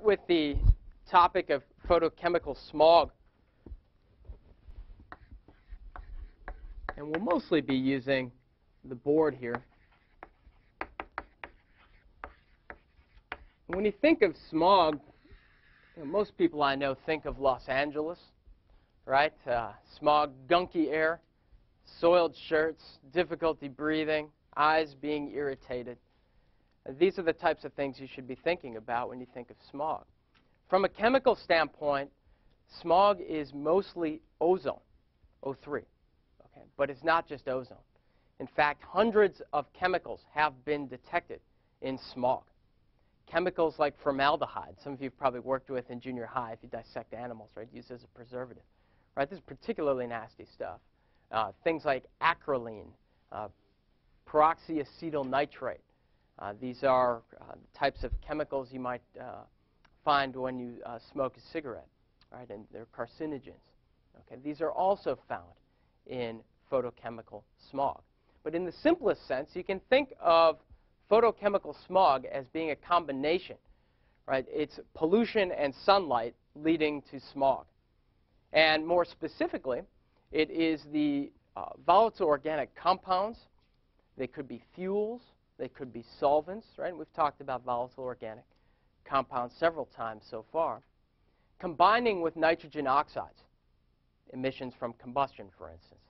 With the topic of photochemical smog, and we'll mostly be using the board here. When you think of smog, most people I know think of Los Angeles, right? Smog, gunky air, soiled shirts, difficulty breathing, eyes being irritated. These are the types of things you should be thinking about when you think of smog. From a chemical standpoint, smog is mostly ozone, O3, okay? But it's not just ozone. In fact, hundreds of chemicals have been detected in smog. Chemicals like formaldehyde, some of you have probably worked with in junior high if you dissect animals, right? Used as a preservative, right? This is particularly nasty stuff. Things like acrolein, peroxyacetyl nitrate. These are types of chemicals you might find when you smoke a cigarette, right? And they're carcinogens. Okay? These are also found in photochemical smog. But in the simplest sense, you can think of photochemical smog as being a combination, right? It's pollution and sunlight leading to smog. And more specifically, it is the volatile organic compounds. They could be fuels. They could be solvents, right? And we've talked about volatile organic compounds several times so far. Combining with nitrogen oxides, emissions from combustion, for instance,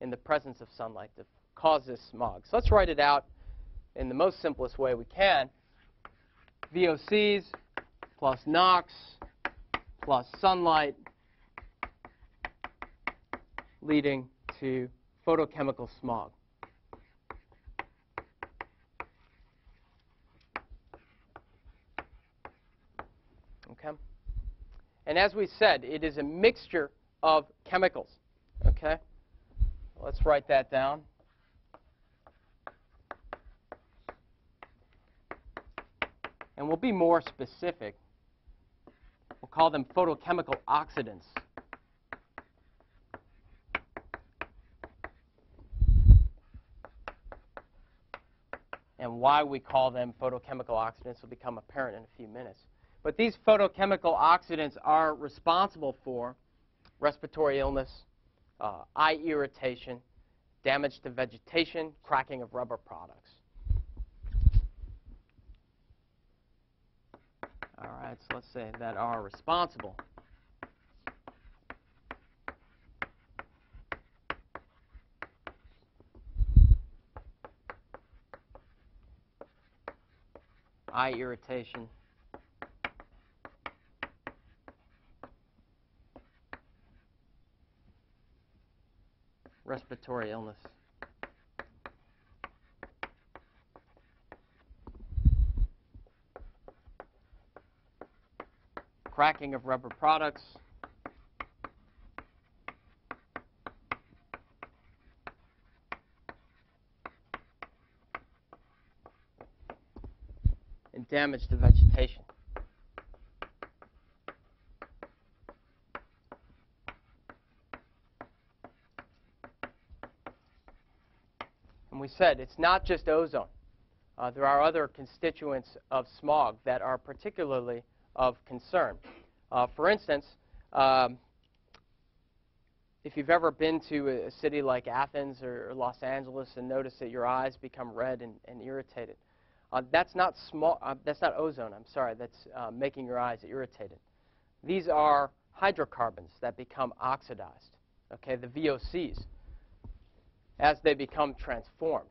in the presence of sunlight to cause this smog. So let's write it out in the most simplest way we can. VOCs plus NOx plus sunlight leading to photochemical smog. Okay? And as we said, it is a mixture of chemicals. Okay? Let's write that down. And we'll be more specific. We'll call them photochemical oxidants. And why we call them photochemical oxidants will become apparent in a few minutes. But these photochemical oxidants are responsible for respiratory illness, eye irritation, damage to vegetation, cracking of rubber products. All right, so let's say that are responsible. Eye irritation, respiratory illness, cracking of rubber products, and damage to vegetation. And we said it's not just ozone. There are other constituents of smog that are particularly of concern. For instance, if you've ever been to a city like Athens or Los Angeles and noticed that your eyes become red and irritated, that's not ozone, I'm sorry, that's making your eyes irritated. These are hydrocarbons that become oxidized, okay, the VOCs, as they become transformed.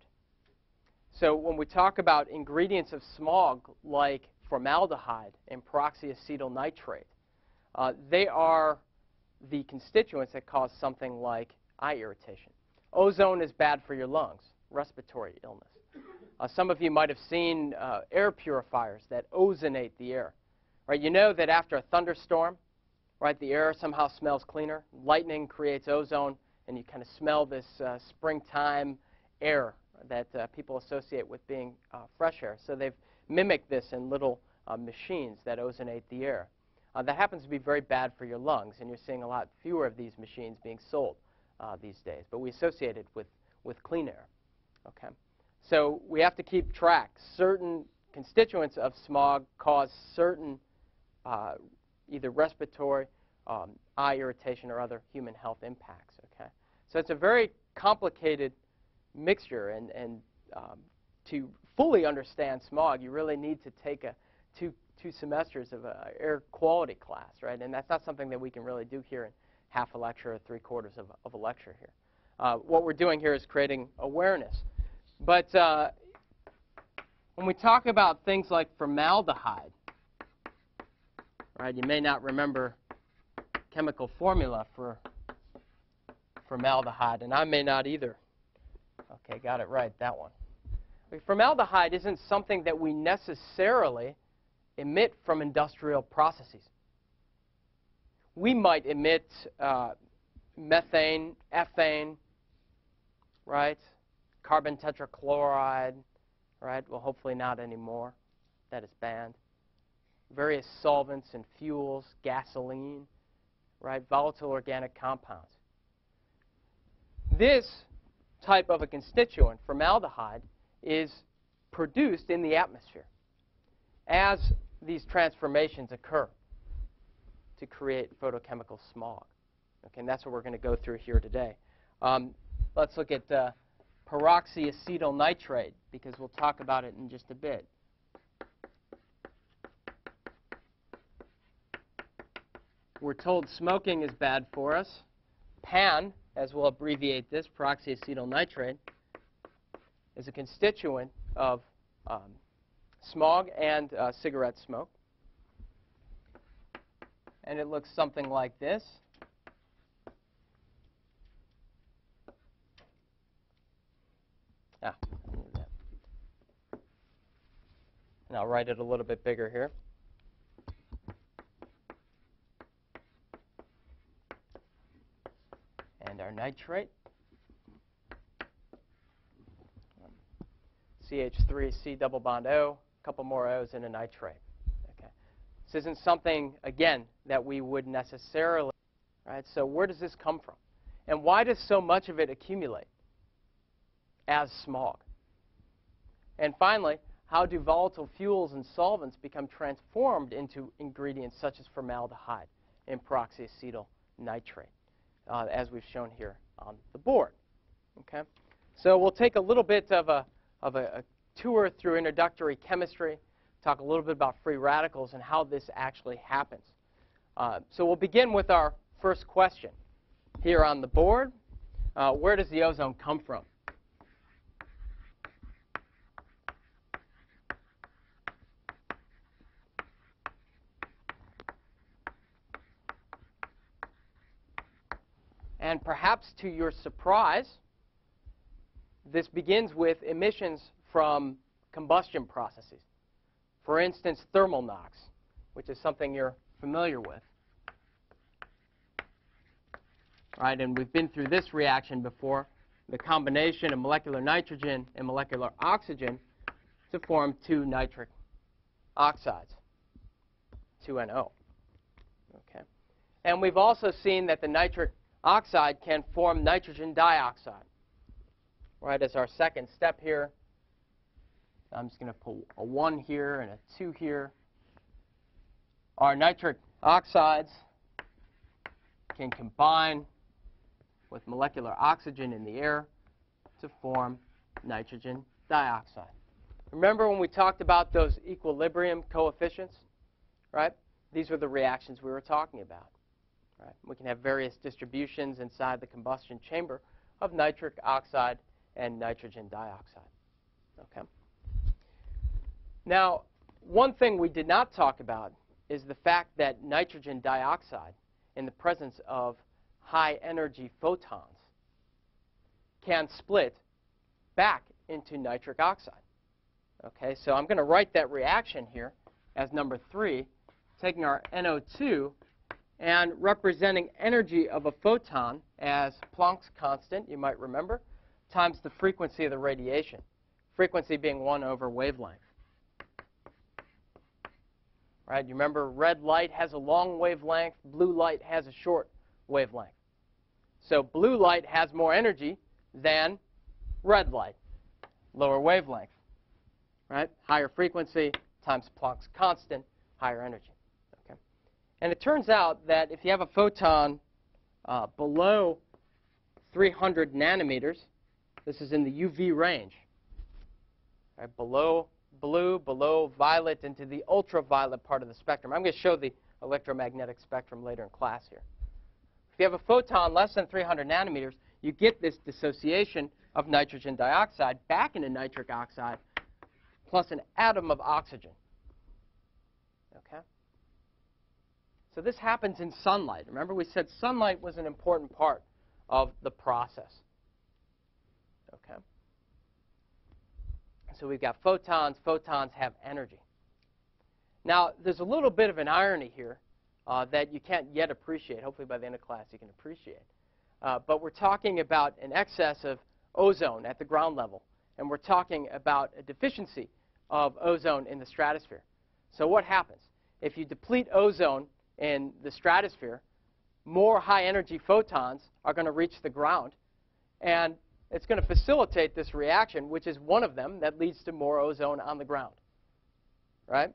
So when we talk about ingredients of smog like formaldehyde and peroxyacetyl nitrate, they are the constituents that cause something like eye irritation. Ozone is bad for your lungs, respiratory illness. Some of you might have seen air purifiers that ozonate the air. Right? You know that after a thunderstorm, right, the air somehow smells cleaner. Lightning creates ozone, and you kind of smell this springtime air that people associate with being fresh air. So they've mimicked this in little machines that ozonate the air. That happens to be very bad for your lungs, and you're seeing a lot fewer of these machines being sold these days. But we associate it with clean air. Okay? So we have to keep track. Certain constituents of smog cause certain either respiratory, eye irritation, or other human health impacts. Okay, so it's a very complicated mixture, and to fully understand smog, you really need to take two semesters of air quality class, right? And that's not something that we can really do here in half a lecture or 3/4 of a lecture here. What we're doing here is creating awareness. But when we talk about things like formaldehyde, right, you may not remember chemical formula for formaldehyde, and I may not either. Okay, got it right, that one. Formaldehyde isn't something that we necessarily emit from industrial processes. We might emit methane, ethane, right? Carbon tetrachloride, right? Well, hopefully not anymore. That is banned. Various solvents and fuels, gasoline, right? Volatile organic compounds. This type of a constituent, formaldehyde, is produced in the atmosphere as these transformations occur to create photochemical smog. Okay, and that's what we're going to go through here today. Let's look at peroxyacetyl nitrate, because we'll talk about it in just a bit. We're told smoking is bad for us. PAN, as we'll abbreviate this, peroxyacetyl nitrate, is a constituent of smog and cigarette smoke. And it looks something like this. I knew that. And I'll write it a little bit bigger here. And our nitrate. CH3, C double bond O, a couple more O's and a nitrate. Okay. This isn't something, again, that we would necessarily, right? So where does this come from? And why does so much of it accumulate as smog? And finally, how do volatile fuels and solvents become transformed into ingredients such as formaldehyde and peroxyacetyl nitrate, as we've shown here on the board? Okay. So we'll take a little bit of a tour through introductory chemistry, talk a little bit about free radicals and how this actually happens. So we'll begin with our first question here on the board. Where does the ozone come from? And perhaps to your surprise, this begins with emissions from combustion processes. For instance, thermal NOx, which is something you're familiar with. Right, and we've been through this reaction before, the combination of molecular nitrogen and molecular oxygen to form two nitric oxides, 2NO. Okay. And we've also seen that the nitric oxide can form nitrogen dioxide. Right, as our second step here, I'm just going to put a 1 here and a 2 here. Our nitric oxides can combine with molecular oxygen in the air to form nitrogen dioxide. Remember when we talked about those equilibrium coefficients? Right? These were the reactions we were talking about. Right? We can have various distributions inside the combustion chamber of nitric oxide and nitrogen dioxide. Okay. Now, one thing we did not talk about is the fact that nitrogen dioxide, in the presence of high-energy photons, can split back into nitric oxide. Okay, so I'm going to write that reaction here as number 3, taking our NO2 and representing energy of a photon as Planck's constant, you might remember, times the frequency of the radiation, frequency being 1 over wavelength. Right? You remember red light has a long wavelength, blue light has a short wavelength. So blue light has more energy than red light, lower wavelength. Right? Higher frequency times Planck's constant, higher energy. Okay? And it turns out that if you have a photon below 300 nanometers, this is in the UV range, right, below blue, below violet, into the ultraviolet part of the spectrum. I'm going to show the electromagnetic spectrum later in class here. If you have a photon less than 300 nanometers, you get this dissociation of nitrogen dioxide back into nitric oxide plus an atom of oxygen. Okay? So this happens in sunlight. Remember, we said sunlight was an important part of the process. Okay? So we've got photons. Photons have energy. Now, there's a little bit of an irony here that you can't yet appreciate. Hopefully by the end of class you can appreciate. But we're talking about an excess of ozone at the ground level. And we're talking about a deficiency of ozone in the stratosphere. So what happens? If you deplete ozone in the stratosphere, more high-energy photons are going to reach the ground. And it's going to facilitate this reaction, which is one of them that leads to more ozone on the ground. Right?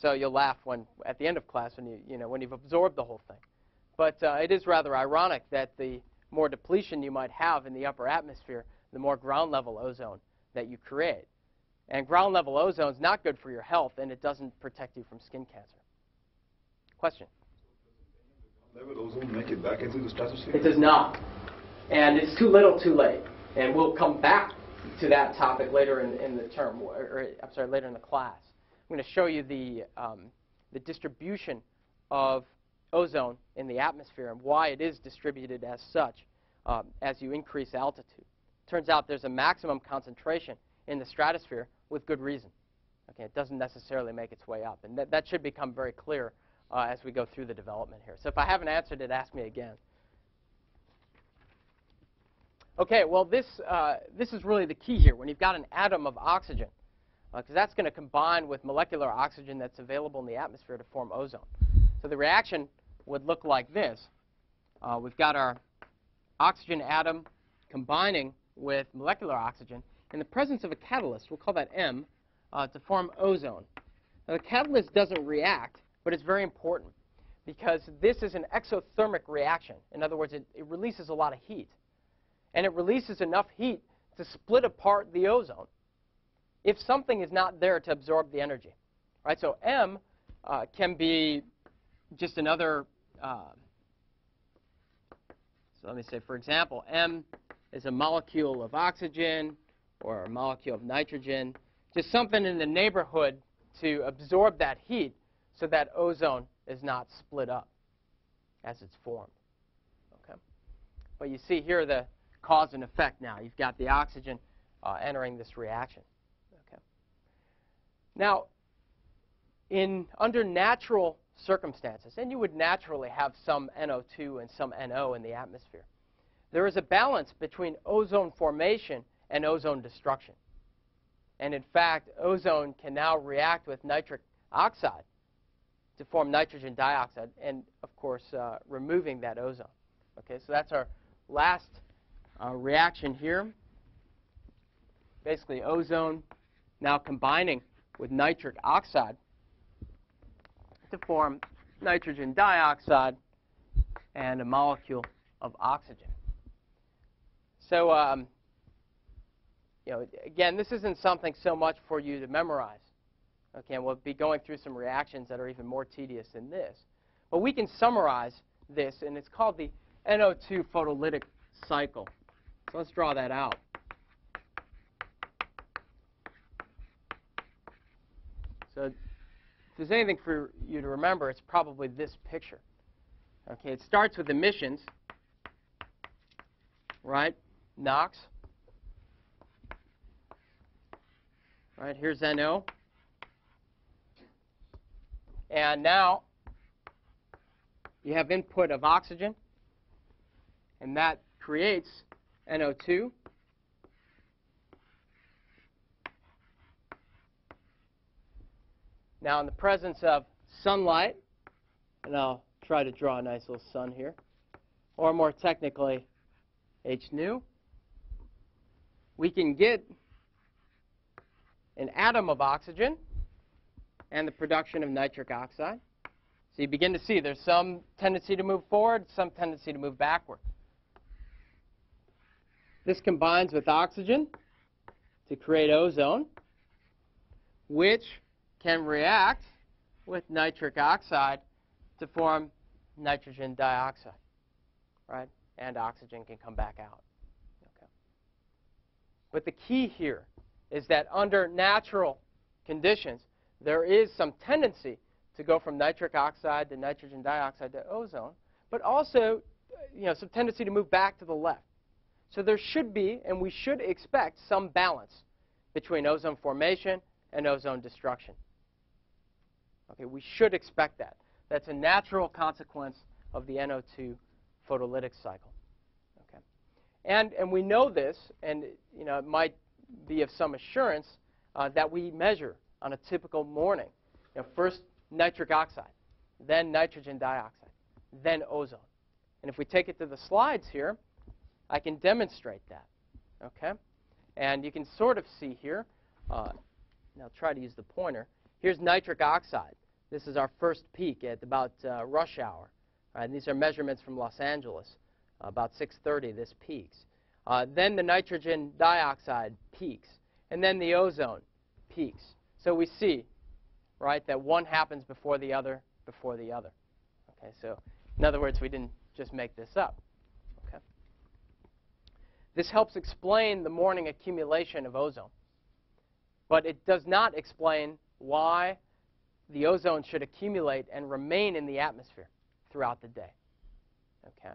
So you'll laugh at the end of class when you've absorbed the whole thing. But it is rather ironic that the more depletion you might have in the upper atmosphere, the more ground-level ozone that you create. And ground-level ozone is not good for your health, and it doesn't protect you from skin cancer. Question? Level ozone make it back into the stratosphere? It does not. And it's too little, too late. And we'll come back to that topic later in the term, later in the class. I'm going to show you the distribution of ozone in the atmosphere and why it is distributed as such as you increase altitude. Turns out there's a maximum concentration in the stratosphere with good reason. Okay, it doesn't necessarily make its way up. And that should become very clear as we go through the development here. So if I haven't answered it, ask me again. Okay, well, this is really the key here. When you've got an atom of oxygen, because that's going to combine with molecular oxygen that's available in the atmosphere to form ozone. So the reaction would look like this. We've got our oxygen atom combining with molecular oxygen in the presence of a catalyst. We'll call that M to form ozone. Now, the catalyst doesn't react, but it's very important because this is an exothermic reaction. In other words, it releases a lot of heat. And it releases enough heat to split apart the ozone if something is not there to absorb the energy. Right? So M can be just another, so let me say, for example, M is a molecule of oxygen or a molecule of nitrogen, just something in the neighborhood to absorb that heat so that ozone is not split up as it's formed. Okay? But you see here the cause and effect now. You've got the oxygen entering this reaction. Okay. Now, under natural circumstances, and you would naturally have some NO2 and some NO in the atmosphere, there is a balance between ozone formation and ozone destruction. And in fact, ozone can now react with nitric oxide to form nitrogen dioxide and, of course, removing that ozone. Okay, so that's our last reaction here. Basically, ozone now combining with nitric oxide to form nitrogen dioxide and a molecule of oxygen. So, again, this isn't something so much for you to memorize. Okay, and we'll be going through some reactions that are even more tedious than this. But we can summarize this, and it's called the NO2 photolytic cycle. So let's draw that out. So if there's anything for you to remember, it's probably this picture. Okay, it starts with emissions, right? NOx. Right, here's NO. And now you have input of oxygen, and that creates NO2. Now, in the presence of sunlight, and I'll try to draw a nice little sun here, or more technically, H nu, we can get an atom of oxygen and the production of nitric oxide. So you begin to see there's some tendency to move forward, some tendency to move backward. This combines with oxygen to create ozone, which can react with nitric oxide to form nitrogen dioxide, right? And oxygen can come back out. Okay. But the key here is that under natural conditions, there is some tendency to go from nitric oxide to nitrogen dioxide to ozone, but also some tendency to move back to the left. So there should be, and we should expect, some balance between ozone formation and ozone destruction. Okay, we should expect that. That's a natural consequence of the NO2 photolytic cycle. Okay, and we know this, and it might be of some assurance that we measure on a typical morning. First nitric oxide, then nitrogen dioxide, then ozone. And if we take it to the slides here, I can demonstrate that. Okay, and you can sort of see here. Now try to use the pointer. Here's nitric oxide. This is our first peak at about rush hour. And these are measurements from Los Angeles. About 6:30, this peaks. Then the nitrogen dioxide peaks. And then the ozone peaks. So we see, right, that one happens before the other, before the other. Okay, so in other words, we didn't just make this up. Okay. This helps explain the morning accumulation of ozone. But it does not explain why the ozone should accumulate and remain in the atmosphere throughout the day. Okay?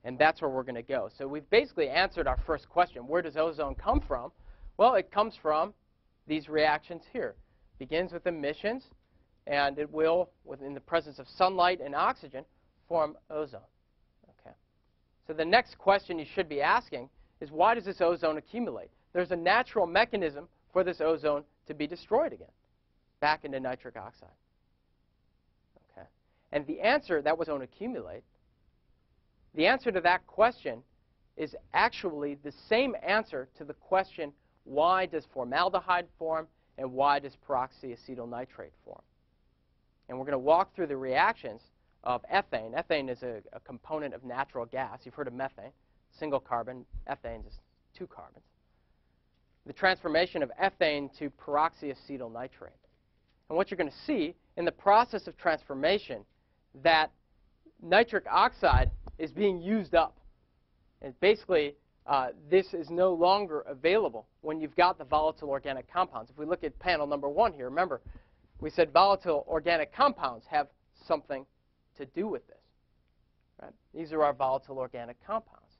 And that's where we're going to go. So we've basically answered our first question. Where does ozone come from? Well, it comes from these reactions here. It begins with emissions, and it will, within the presence of sunlight and oxygen, form ozone. Okay? So the next question you should be asking is, why does this ozone accumulate? There's a natural mechanism for this ozone to be destroyed again, back into nitric oxide. Okay. And the answer, that ozone accumulate, the answer to that question is actually the same answer to the question, why does formaldehyde form and why does peroxyacetyl form? And we're going to walk through the reactions of ethane. Ethane is a component of natural gas. You've heard of methane, single carbon. Ethane is 2 carbons. The transformation of ethane to peroxyacetyl nitrate. And what you're going to see in the process of transformation, that nitric oxide is being used up. And basically, this is no longer available when you've got the volatile organic compounds. If we look at panel number 1 here, remember, we said volatile organic compounds have something to do with this. Right? These are our volatile organic compounds.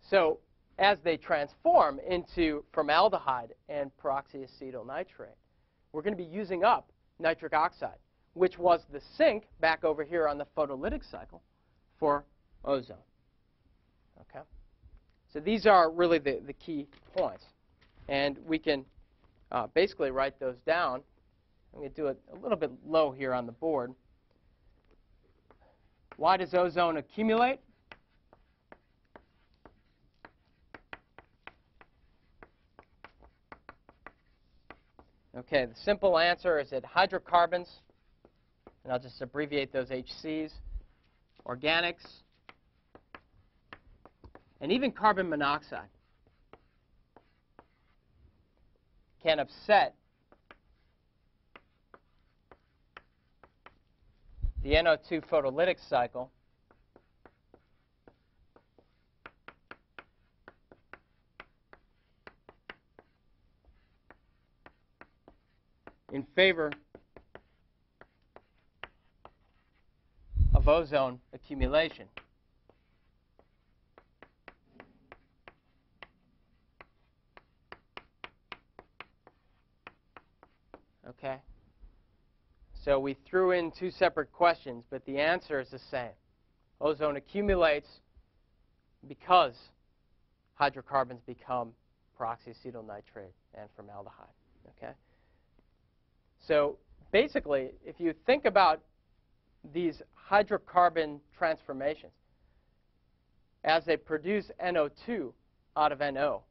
So as they transform into formaldehyde and peroxyacetyl nitrate, we're going to be using up nitric oxide, which was the sink back over here on the photolytic cycle for ozone. Okay? So these are really the key points. And we can basically write those down. I'm going to do it a little bit low here on the board. Why does ozone accumulate? Okay, the simple answer is that hydrocarbons, and I'll just abbreviate those HCs, organics, and even carbon monoxide can upset the NO2 photolytic cycle in favor of ozone accumulation. Okay? So we threw in 2 separate questions, but the answer is the same. Ozone accumulates because hydrocarbons become peroxyacetyl nitrate and formaldehyde. Okay? So basically, if you think about these hydrocarbon transformations, as they produce NO2 out of NO,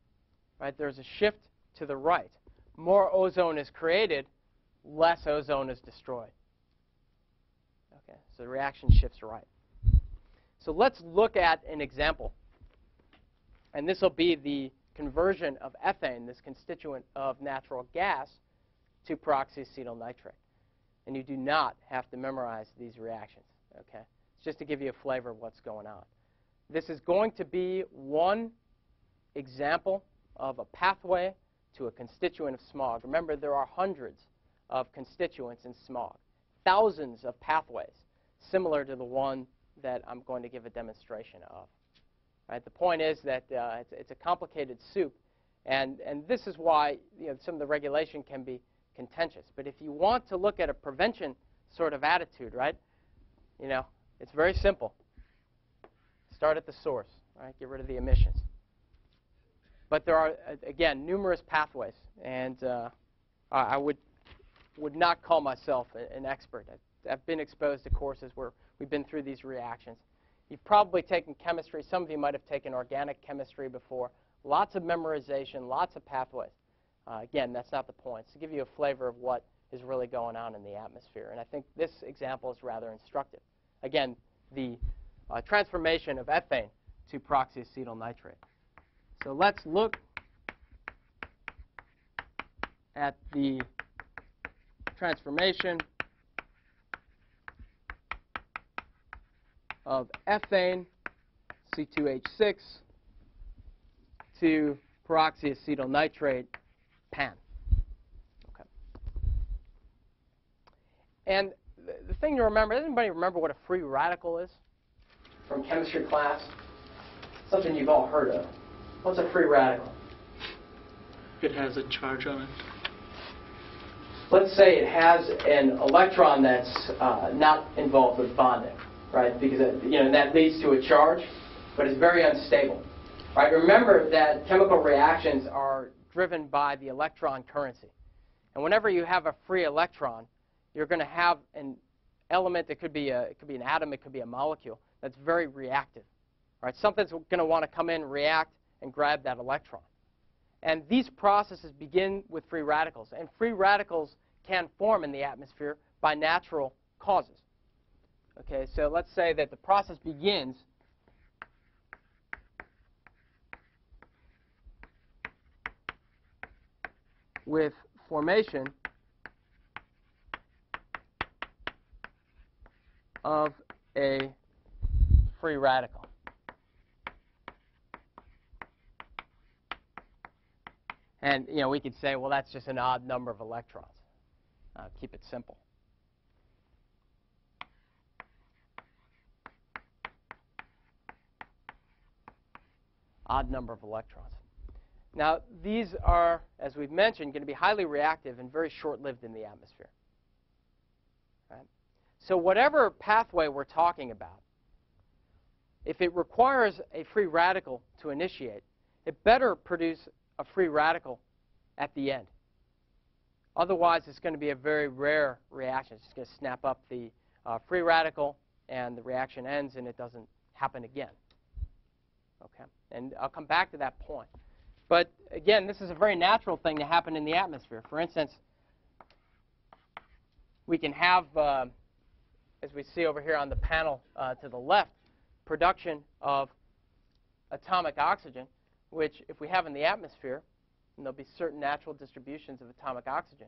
right, there's a shift to the right. More ozone is created, less ozone is destroyed. Okay, so the reaction shifts right. So let's look at an example. And this will be the conversion of ethane, this constituent of natural gas, to peroxyacetyl nitrate. And you do not have to memorize these reactions. Okay? It's just to give you a flavor of what's going on. This is going to be one example of a pathway to a constituent of smog. Remember, there are hundreds of constituents in smog, thousands of pathways, similar to the one that I'm going to give a demonstration of. Right? The point is that it's a complicated soup, and this is why some of the regulation can be contentious. But if you want to look at a prevention sort of attitude, right, it's very simple. Start at the source, right? Get rid of the emissions. But there are, again, numerous pathways, and I would not call myself an expert. I've been exposed to courses where we've been through these reactions. You've probably taken chemistry. Some of you might have taken organic chemistry before. Lots of memorization, lots of pathways. Again, that's not the point. It's to give you a flavor of what is really going on in the atmosphere. And I think this example is rather instructive. Again, the transformation of ethane to peroxyacetyl nitrate. So let's look at the transformation of ethane, C2H6, to peroxyacetyl nitrate, PAN. Okay. And the thing to remember, does anybody remember what a free radical is from chemistry class? Something you've all heard of. What's a free radical? It has a charge on it. Let's say it has an electron that's not involved with bonding, right? Because that leads to a charge, but it's very unstable. Right? Remember that chemical reactions are driven by the electron currency. And whenever you have a free electron, you're going to have an element that could be an atom, it could be a molecule, that's very reactive. Right? Something's going to want to come in, react, and grab that electron. And these processes begin with free radicals. And free radicals can form in the atmosphere by natural causes. Okay, so let's say that the process begins with formation of a free radical. And we could say, well, that's just an odd number of electrons. Keep it simple. Odd number of electrons. Now, these are, as we've mentioned, going to be highly reactive and very short-lived in the atmosphere. Right? So whatever pathway we're talking about, if it requires a free radical to initiate, it better produce a free radical at the end. Otherwise, it's going to be a very rare reaction. It's just going to snap up the free radical, and the reaction ends, and it doesn't happen again. Okay? And I'll come back to that point. But again, this is a very natural thing to happen in the atmosphere. For instance, we can have, as we see over here on the panel to the left, production of atomic oxygen, which if we have in the atmosphere, and there'll be certain natural distributions of atomic oxygen,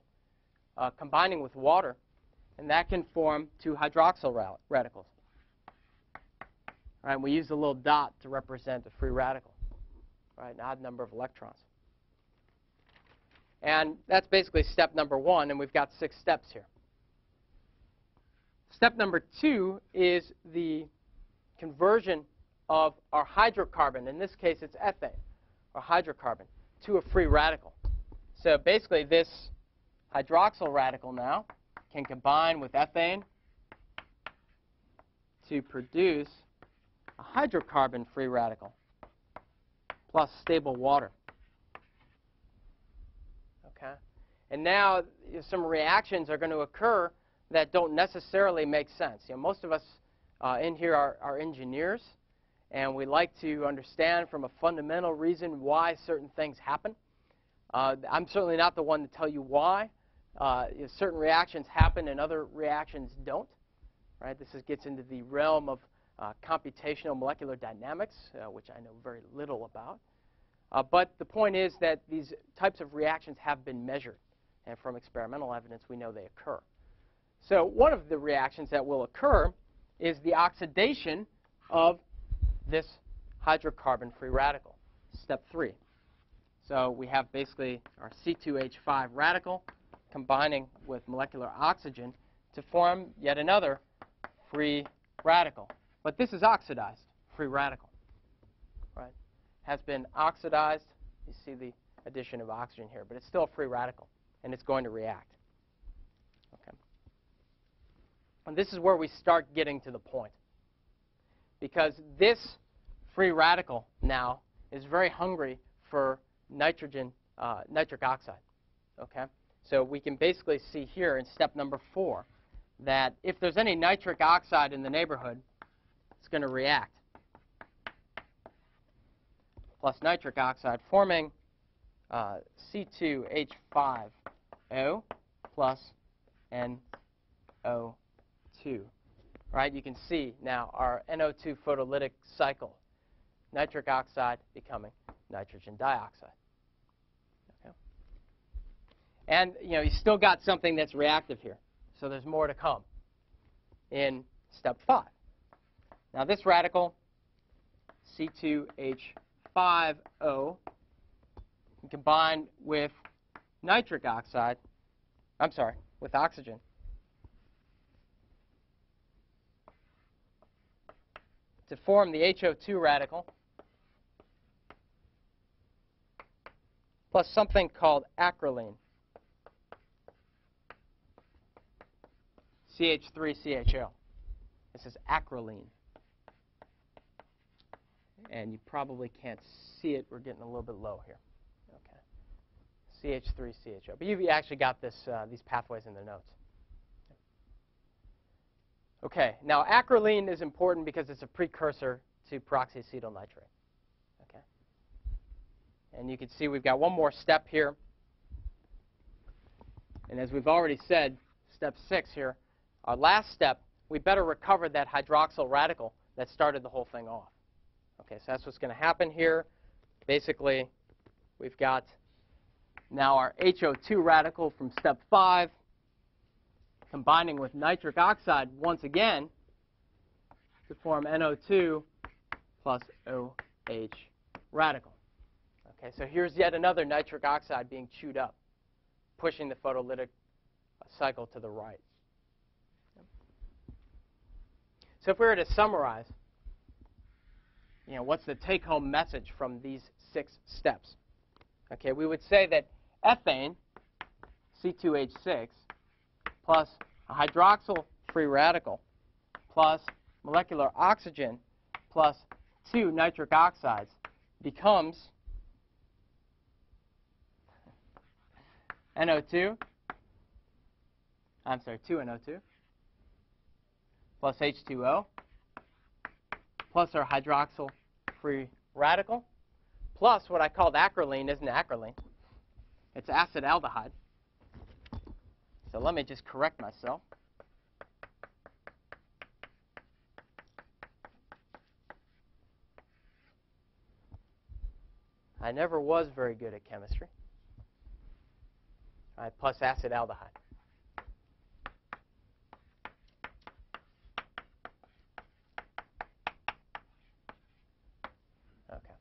combining with water, and that can form two hydroxyl radicals. Right, we use a little dot to represent a free radical, right, an odd number of electrons. And that's basically step number one, and we've got 6 steps here. Step number 2 is the conversion of our hydrocarbon, in this case it's ethane, or hydrocarbon, to a free radical. So basically this hydroxyl radical now can combine with ethane to produce a hydrocarbon free radical plus stable water. Okay? And now some reactions are going to occur that don't necessarily make sense. Most of us in here are engineers, and we like to understand from a fundamental reason why certain things happen. I'm certainly not the one to tell you why. Certain reactions happen and other reactions don't. right? Gets into the realm of computational molecular dynamics, which I know very little about. But the point is that these types of reactions have been measured. And from experimental evidence, we know they occur. So one of the reactions that will occur is the oxidation of this hydrocarbon-free radical, step 3. So we have basically our C2H5 radical combining with molecular oxygen to form yet another free radical. But this is oxidized free radical, right? Has been oxidized. You see the addition of oxygen here, but it's still a free radical, and it's going to react. Okay. And this is where we start getting to the point, because this free radical now is very hungry for nitric oxide. Okay? So we can basically see here in step number 4 that if there's any nitric oxide in the neighborhood, it's going to react. Plus nitric oxide, forming C2H5O plus NO2. Right? You can see now our NO2 photolytic cycle. Nitric oxide becoming nitrogen dioxide. Okay. And you still got something that's reactive here. So there's more to come in step 5. Now this radical, C2H5O, combined with nitric oxide, with oxygen, to form the HO2 radical, plus something called acrolein, CH3CHO. This is acrolein. And you probably can't see it. We're getting a little bit low here. Okay. CH3CHO. But you've actually got these pathways in the notes. Okay. Now, acrolein is important because it's a precursor to peroxyacetyl nitrate. Okay. And you can see we've got one more step here. And as we've already said, step 6 here, our last step, we better recover that hydroxyl radical that started the whole thing off. Okay, so that's what's going to happen here. Basically, we've got now our HO2 radical from step 5 combining with nitric oxide once again to form NO2 plus OH radical. Okay, so here's yet another nitric oxide being chewed up, pushing the photolytic cycle to the right. So if we were to summarize, what's the take-home message from these 6 steps? Okay, we would say that ethane, C2H6, plus a hydroxyl free radical, plus molecular oxygen, plus 2 nitric oxides becomes NO2, 2 NO2, plus H2O, plus our hydroxyl free radical, plus what I called acrolein isn't acrolein. It's acetaldehyde. So let me just correct myself. I never was very good at chemistry. All right, plus acetaldehyde. Okay.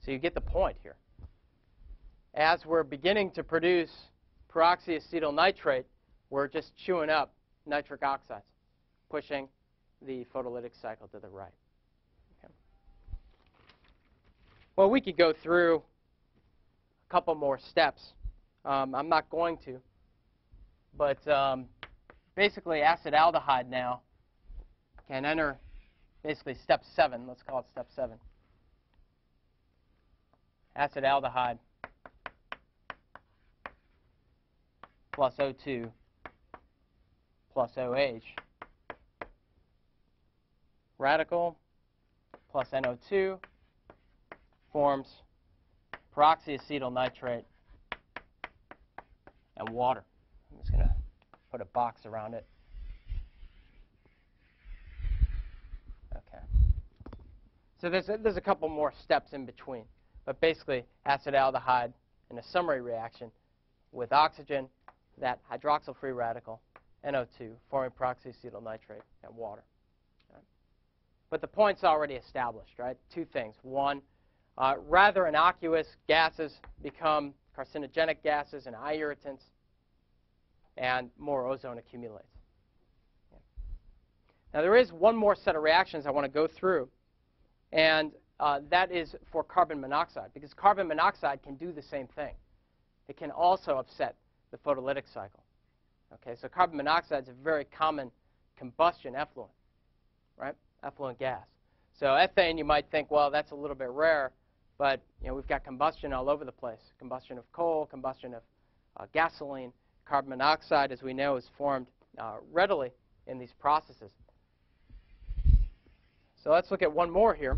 So you get the point here. As we're beginning to produce peroxyacetyl nitrate, we're just chewing up nitric oxides, pushing the photolytic cycle to the right. Okay. Well, we could go through a couple more steps. I'm not going to, but basically acetaldehyde now can enter basically step 7. Let's call it step 7. Acetaldehyde plus O2 plus OH radical plus NO2 forms peroxyacetyl nitrate and water. I'm just going to put a box around it. Okay. So there's a couple more steps in between. But basically, acetaldehyde in a summary reaction with oxygen, that hydroxyl free radical, NO2, forming peroxyacetyl nitrate, and water. Right? But the point's already established, right? Two things. One, rather innocuous gases become carcinogenic gases and eye irritants, and more ozone accumulates. Yeah. Now, there is one more set of reactions I want to go through, and that is for carbon monoxide, because carbon monoxide can do the same thing. It can also upset the photolytic cycle. Okay, so carbon monoxide is a very common combustion effluent, right? Effluent gas. So ethane, you might think, well, that's a little bit rare, but we've got combustion all over the place. Combustion of coal, combustion of gasoline. Carbon monoxide, as we know, is formed readily in these processes. So let's look at one more here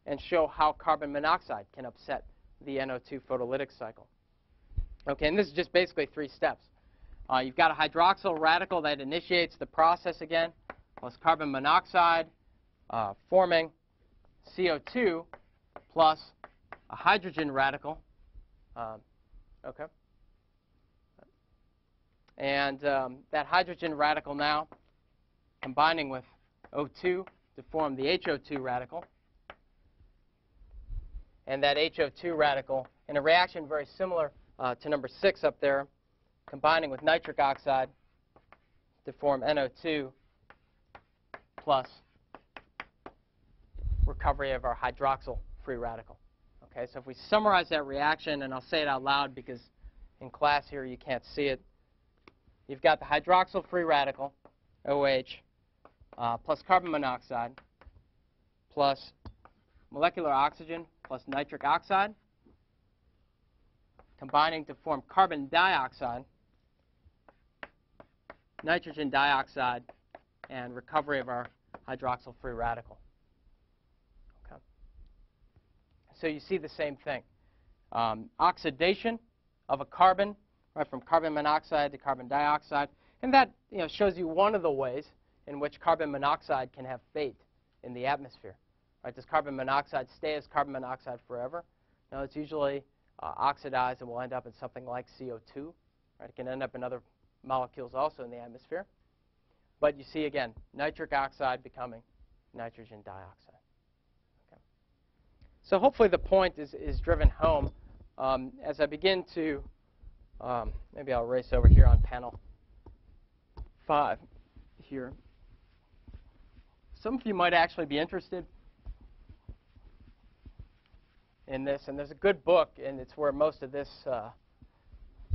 and show how carbon monoxide can upset the NO2 photolytic cycle. Okay, and this is just basically 3 steps. You've got a hydroxyl radical that initiates the process again, plus carbon monoxide forming CO2 plus a hydrogen radical. Okay. And that hydrogen radical now combining with O2 to form the HO2 radical. And that HO2 radical, in a reaction very similar to number 6 up there, combining with nitric oxide to form NO2 plus recovery of our hydroxyl free radical. Okay, so if we summarize that reaction, and I'll say it out loud because in class here you can't see it, you've got the hydroxyl free radical, OH, plus carbon monoxide, plus molecular oxygen, plus nitric oxide, combining to form carbon dioxide, nitrogen dioxide, and recovery of our hydroxyl free radical. Okay. So you see the same thing. Oxidation of a carbon, right, from carbon monoxide to carbon dioxide. And that shows you one of the ways in which carbon monoxide can have fate in the atmosphere. Right? Does carbon monoxide stay as carbon monoxide forever? No, it's usually oxidized and will end up in something like CO2. Right? It can end up in other molecules also in the atmosphere. But you see, again, nitric oxide becoming nitrogen dioxide. Okay. So hopefully the point is driven home. As I begin to, maybe I'll race over here on panel 5 here. Some of you might actually be interested in this, and there's a good book, and it's where most of this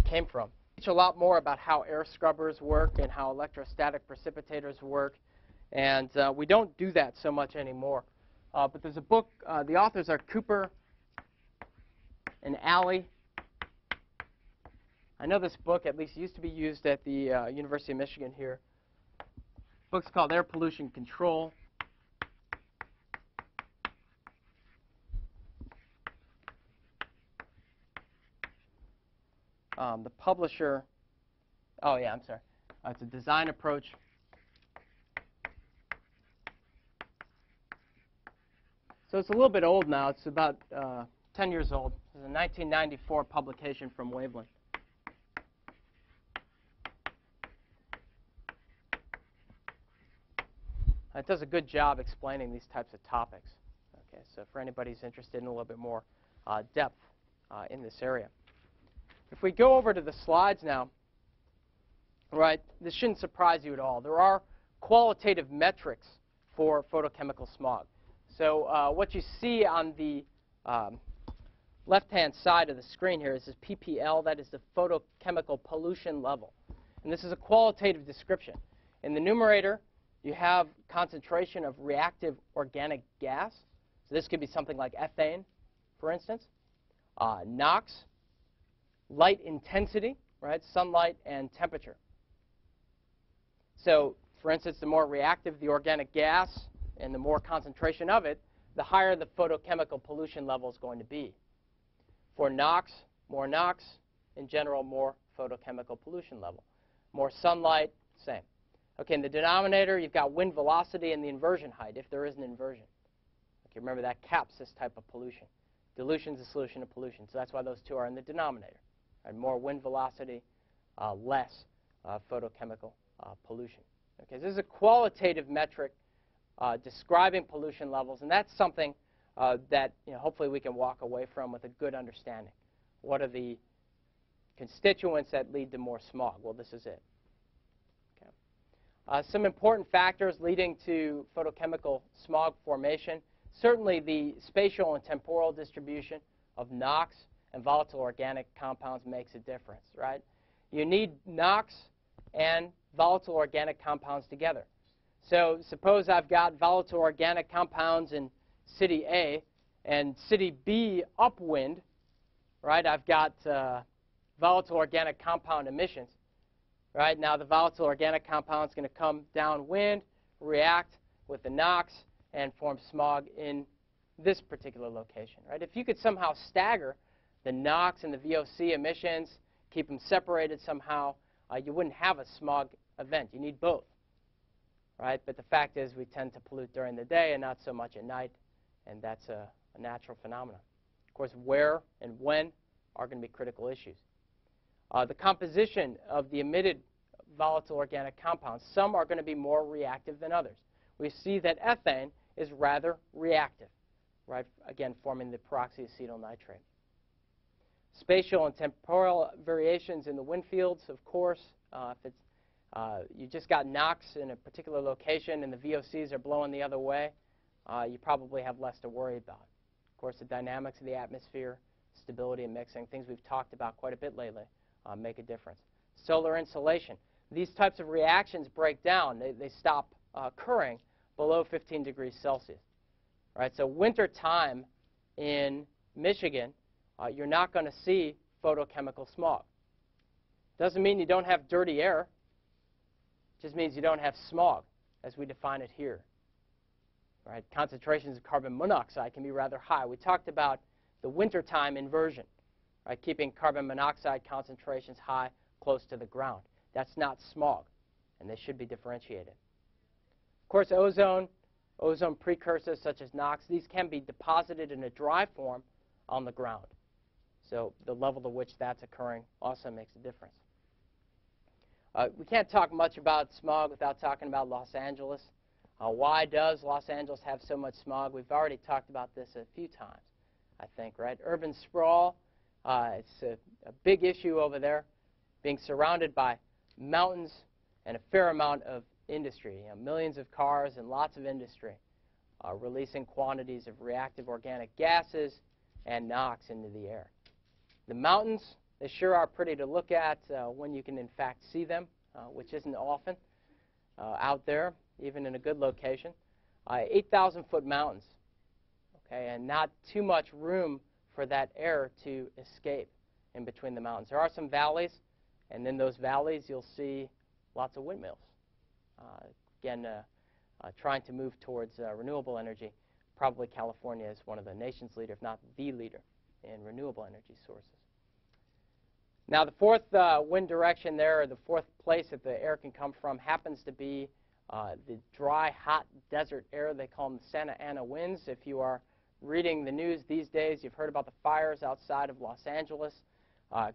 came from. Teach a lot more about how air scrubbers work and how electrostatic precipitators work, and we don't do that so much anymore. But there's a book, the authors are Cooper and Alley. I know this book at least used to be used at the University of Michigan here. The book's called Air Pollution Control. The publisher, oh yeah, I'm sorry. It's a design approach. So it's a little bit old now. It's about 10 years old. It's a 1994 publication from Waveland. It does a good job explaining these types of topics. Okay, so for anybody who's interested in a little bit more depth in this area. If we go over to the slides now, right, this shouldn't surprise you at all. There are qualitative metrics for photochemical smog. So what you see on the left-hand side of the screen here is this ppl, that is the photochemical pollution level. And this is a qualitative description. In the numerator, you have concentration of reactive organic gas. So this could be something like ethane, for instance. NOx, light intensity, right, sunlight, and temperature. So, for instance, the more reactive the organic gas and the more concentration of it, the higher the photochemical pollution level is going to be. For NOx, more NOx, in general, more photochemical pollution level. More sunlight, same. Okay, in the denominator, you've got wind velocity and the inversion height, if there is an inversion. Okay, remember that caps this type of pollution. Dilution is a solution of pollution, so that's why those two are in the denominator. Right, more wind velocity, less photochemical pollution. Okay, so this is a qualitative metric describing pollution levels, and that's something that hopefully we can walk away from with a good understanding. What are the constituents that lead to more smog? Well, this is it. Okay. Some important factors leading to photochemical smog formation. Certainly the spatial and temporal distribution of NOx and volatile organic compounds makes a difference, right? You need NOx and volatile organic compounds together. So suppose I've got volatile organic compounds in city A and city B upwind, right? I've got volatile organic compound emissions, right? Now the volatile organic compound is going to come downwind, react with the NOx, and form smog in this particular location, right? If you could somehow stagger the NOx and the VOC emissions, keep them separated somehow, you wouldn't have a smog event. You need both, right? But the fact is we tend to pollute during the day and not so much at night, and that's a natural phenomenon. Of course, where and when are going to be critical issues. The composition of the emitted volatile organic compounds, some are going to be more reactive than others. We see that ethane is rather reactive, right? Again, forming the peroxyacetyl nitrate. Spatial and temporal variations in the wind fields, of course. If it's, you just got NOx in a particular location and the VOCs are blowing the other way, you probably have less to worry about. Of course, the dynamics of the atmosphere, stability and mixing, things we've talked about quite a bit lately, make a difference. Solar insolation. These types of reactions break down. They stop occurring below 15 degrees Celsius. Right? So winter time in Michigan, you're not going to see photochemical smog. Doesn't mean you don't have dirty air. It just means you don't have smog, as we define it here. Right? Concentrations of carbon monoxide can be rather high. We talked about the wintertime inversion, right? Keeping carbon monoxide concentrations high, close to the ground. That's not smog, and they should be differentiated. Of course, ozone precursors such as NOx, these can be deposited in a dry form on the ground. So the level to which that's occurring also makes a difference. We can't talk much about smog without talking about Los Angeles. Why does Los Angeles have so much smog? We've already talked about this a few times, I think, right? Urban sprawl, it's a big issue over there, being surrounded by mountains and a fair amount of industry, millions of cars and lots of industry, releasing quantities of reactive organic gases and NOx into the air. The mountains, they sure are pretty to look at when you can in fact see them, which isn't often out there, even in a good location. 8,000-foot mountains, okay, and not too much room for that air to escape in between the mountains. There are some valleys, and in those valleys you'll see lots of windmills. Again, trying to move towards renewable energy. Probably California is one of the nation's leader, if not the leader, in renewable energy sources. Now, the fourth wind direction there, or the fourth place that the air can come from, happens to be the dry, hot desert air. They call them the Santa Ana winds. If you are reading the news these days, you've heard about the fires outside of Los Angeles,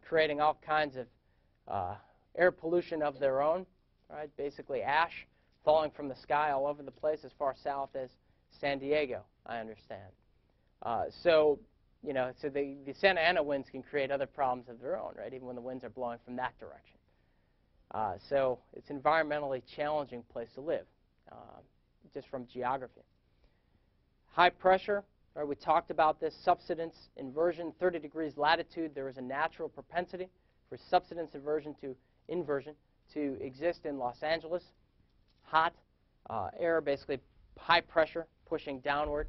creating all kinds of air pollution of their own, right? Basically ash falling from the sky all over the place as far south as San Diego, I understand. So the Santa Ana winds can create other problems of their own, right, even when the winds are blowing from that direction. So it's an environmentally challenging place to live, just from geography. High pressure, right, we talked about this, subsidence inversion, 30 degrees latitude. There is a natural propensity for subsidence inversion to exist in Los Angeles. Hot air, basically high pressure pushing downward,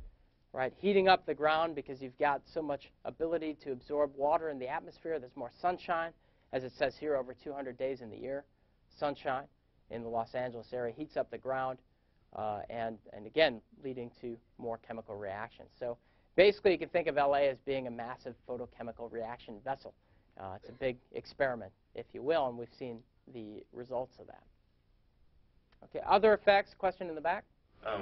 right, heating up the ground because you've got so much ability to absorb water in the atmosphere. There's more sunshine, as it says here, over 200 days in the year. Sunshine in the Los Angeles area heats up the ground and again, leading to more chemical reactions. So basically, you can think of LA as being a massive photochemical reaction vessel. It's a big experiment, if you will, and we've seen the results of that. Okay, other effects, question in the back?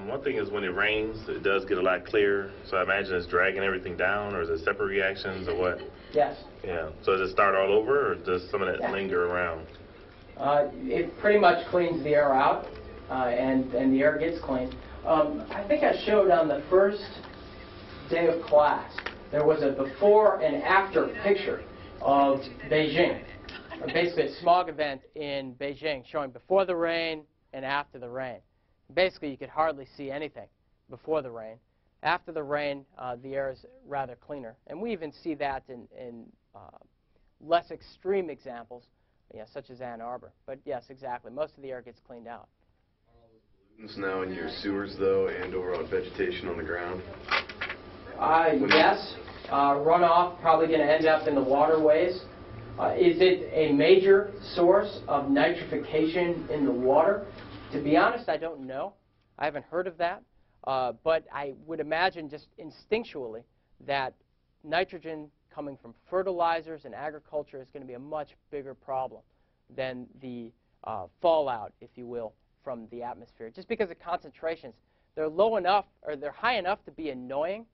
One thing is when it rains, it does get a lot clearer. So I imagine it's dragging everything down, or is it separate reactions, or what? Yes. Yeah. So does it start all over, or does some of that linger around? It pretty much cleans the air out, and the air gets clean. I think I showed on the first day of class, there was a before and after picture of Beijing. Basically, a smog event in Beijing showing before the rain and after the rain. Basically, you could hardly see anything before the rain. After the rain, the air is rather cleaner. And we even see that in less extreme examples, such as Ann Arbor. But yes, exactly. Most of the air gets cleaned out. Pollutants now in your sewers, though, and or on vegetation on the ground? Yes. Runoff probably going to end up in the waterways. Is it a major source of nitrification in the water? To be honest, I don't know. I haven't heard of that. But I would imagine just instinctually that nitrogen coming from fertilizers and agriculture is going to be a much bigger problem than the fallout, if you will, from the atmosphere. Just because the concentrations, they're low enough, or they're high enough to be annoying,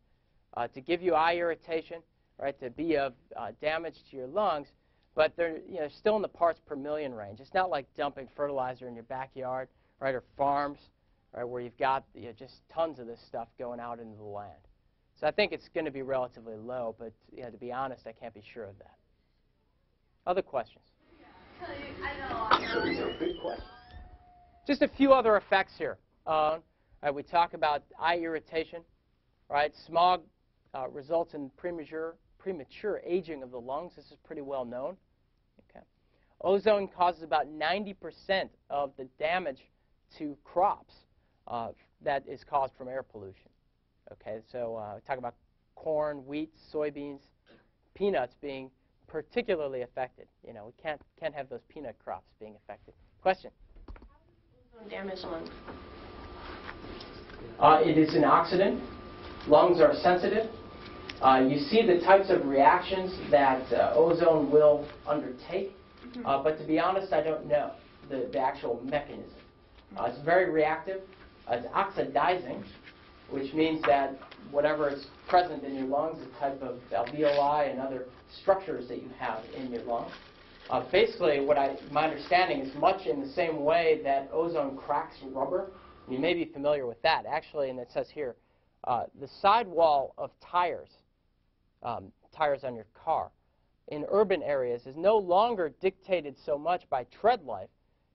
to give you eye irritation, right, to be of damage to your lungs, but they're still in the parts per million range. It's not like dumping fertilizer in your backyard, right, or farms, right, where you've got just tons of this stuff going out into the land. So I think it's going to be relatively low, but to be honest, I can't be sure of that. Other questions? Good question. Just a few other effects here. We talk about eye irritation, right? Smog results in premature aging of the lungs. This is pretty well known. Okay. Ozone causes about 90% of the damage to crops that is caused from air pollution. Okay, so we talk about corn, wheat, soybeans, peanuts being particularly affected. We can't have those peanut crops being affected. Question? How does ozone damage lungs? It is an oxidant. Lungs are sensitive. You see the types of reactions that ozone will undertake, but to be honest, I don't know the actual mechanism. It's very reactive. It's oxidizing, which means that whatever is present in your lungs, the type of alveoli and other structures that you have in your lungs. Basically, my understanding is much in the same way that ozone cracks rubber. You may be familiar with that. Actually, and it says here, the sidewall of tires on your car, in urban areas is no longer dictated so much by tread life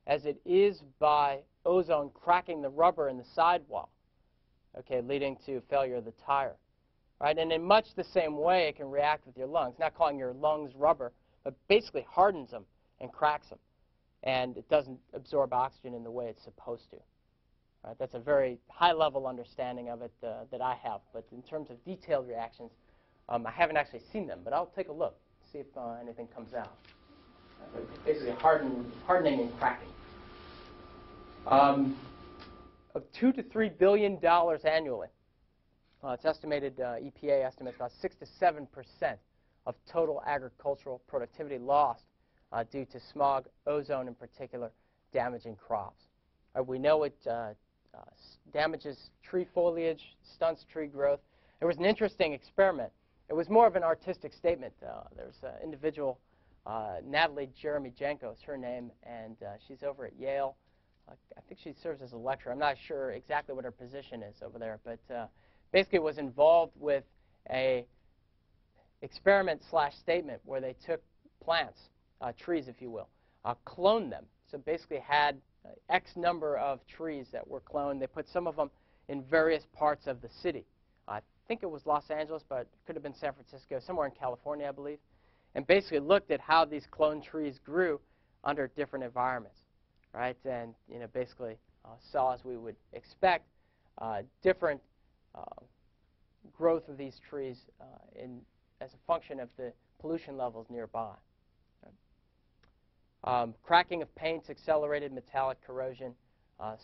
as it is by ozone cracking the rubber in the sidewall, okay, leading to failure of the tire. Right? And in much the same way, it can react with your lungs, not calling your lungs rubber, but basically hardens them and cracks them. And it doesn't absorb oxygen in the way it's supposed to. Right? That's a very high-level understanding of it that I have. But in terms of detailed reactions, I haven't actually seen them, but I'll take a look, see if anything comes out. Basically hardening and cracking. Of $2 to $3 billion annually. It's estimated, EPA estimates about 6 to 7% of total agricultural productivity lost due to smog, ozone in particular, damaging crops. We know it damages tree foliage, stunts tree growth. There was an interesting experiment. It was more of an artistic statement. There's an individual, Natalie Jeremy Jenko is her name, and she's over at Yale. I think she serves as a lecturer. I'm not sure exactly what her position is over there, but basically was involved with a experiment/statement where they took plants, trees if you will, cloned them. So basically had X number of trees that were cloned. They put some of them in various parts of the city. I think it was Los Angeles, but it could have been San Francisco, somewhere in California, I believe, and basically looked at how these cloned trees grew under different environments. Right, and basically saw, as we would expect, different growth of these trees as a function of the pollution levels nearby. Right. Cracking of paints, accelerated metallic corrosion,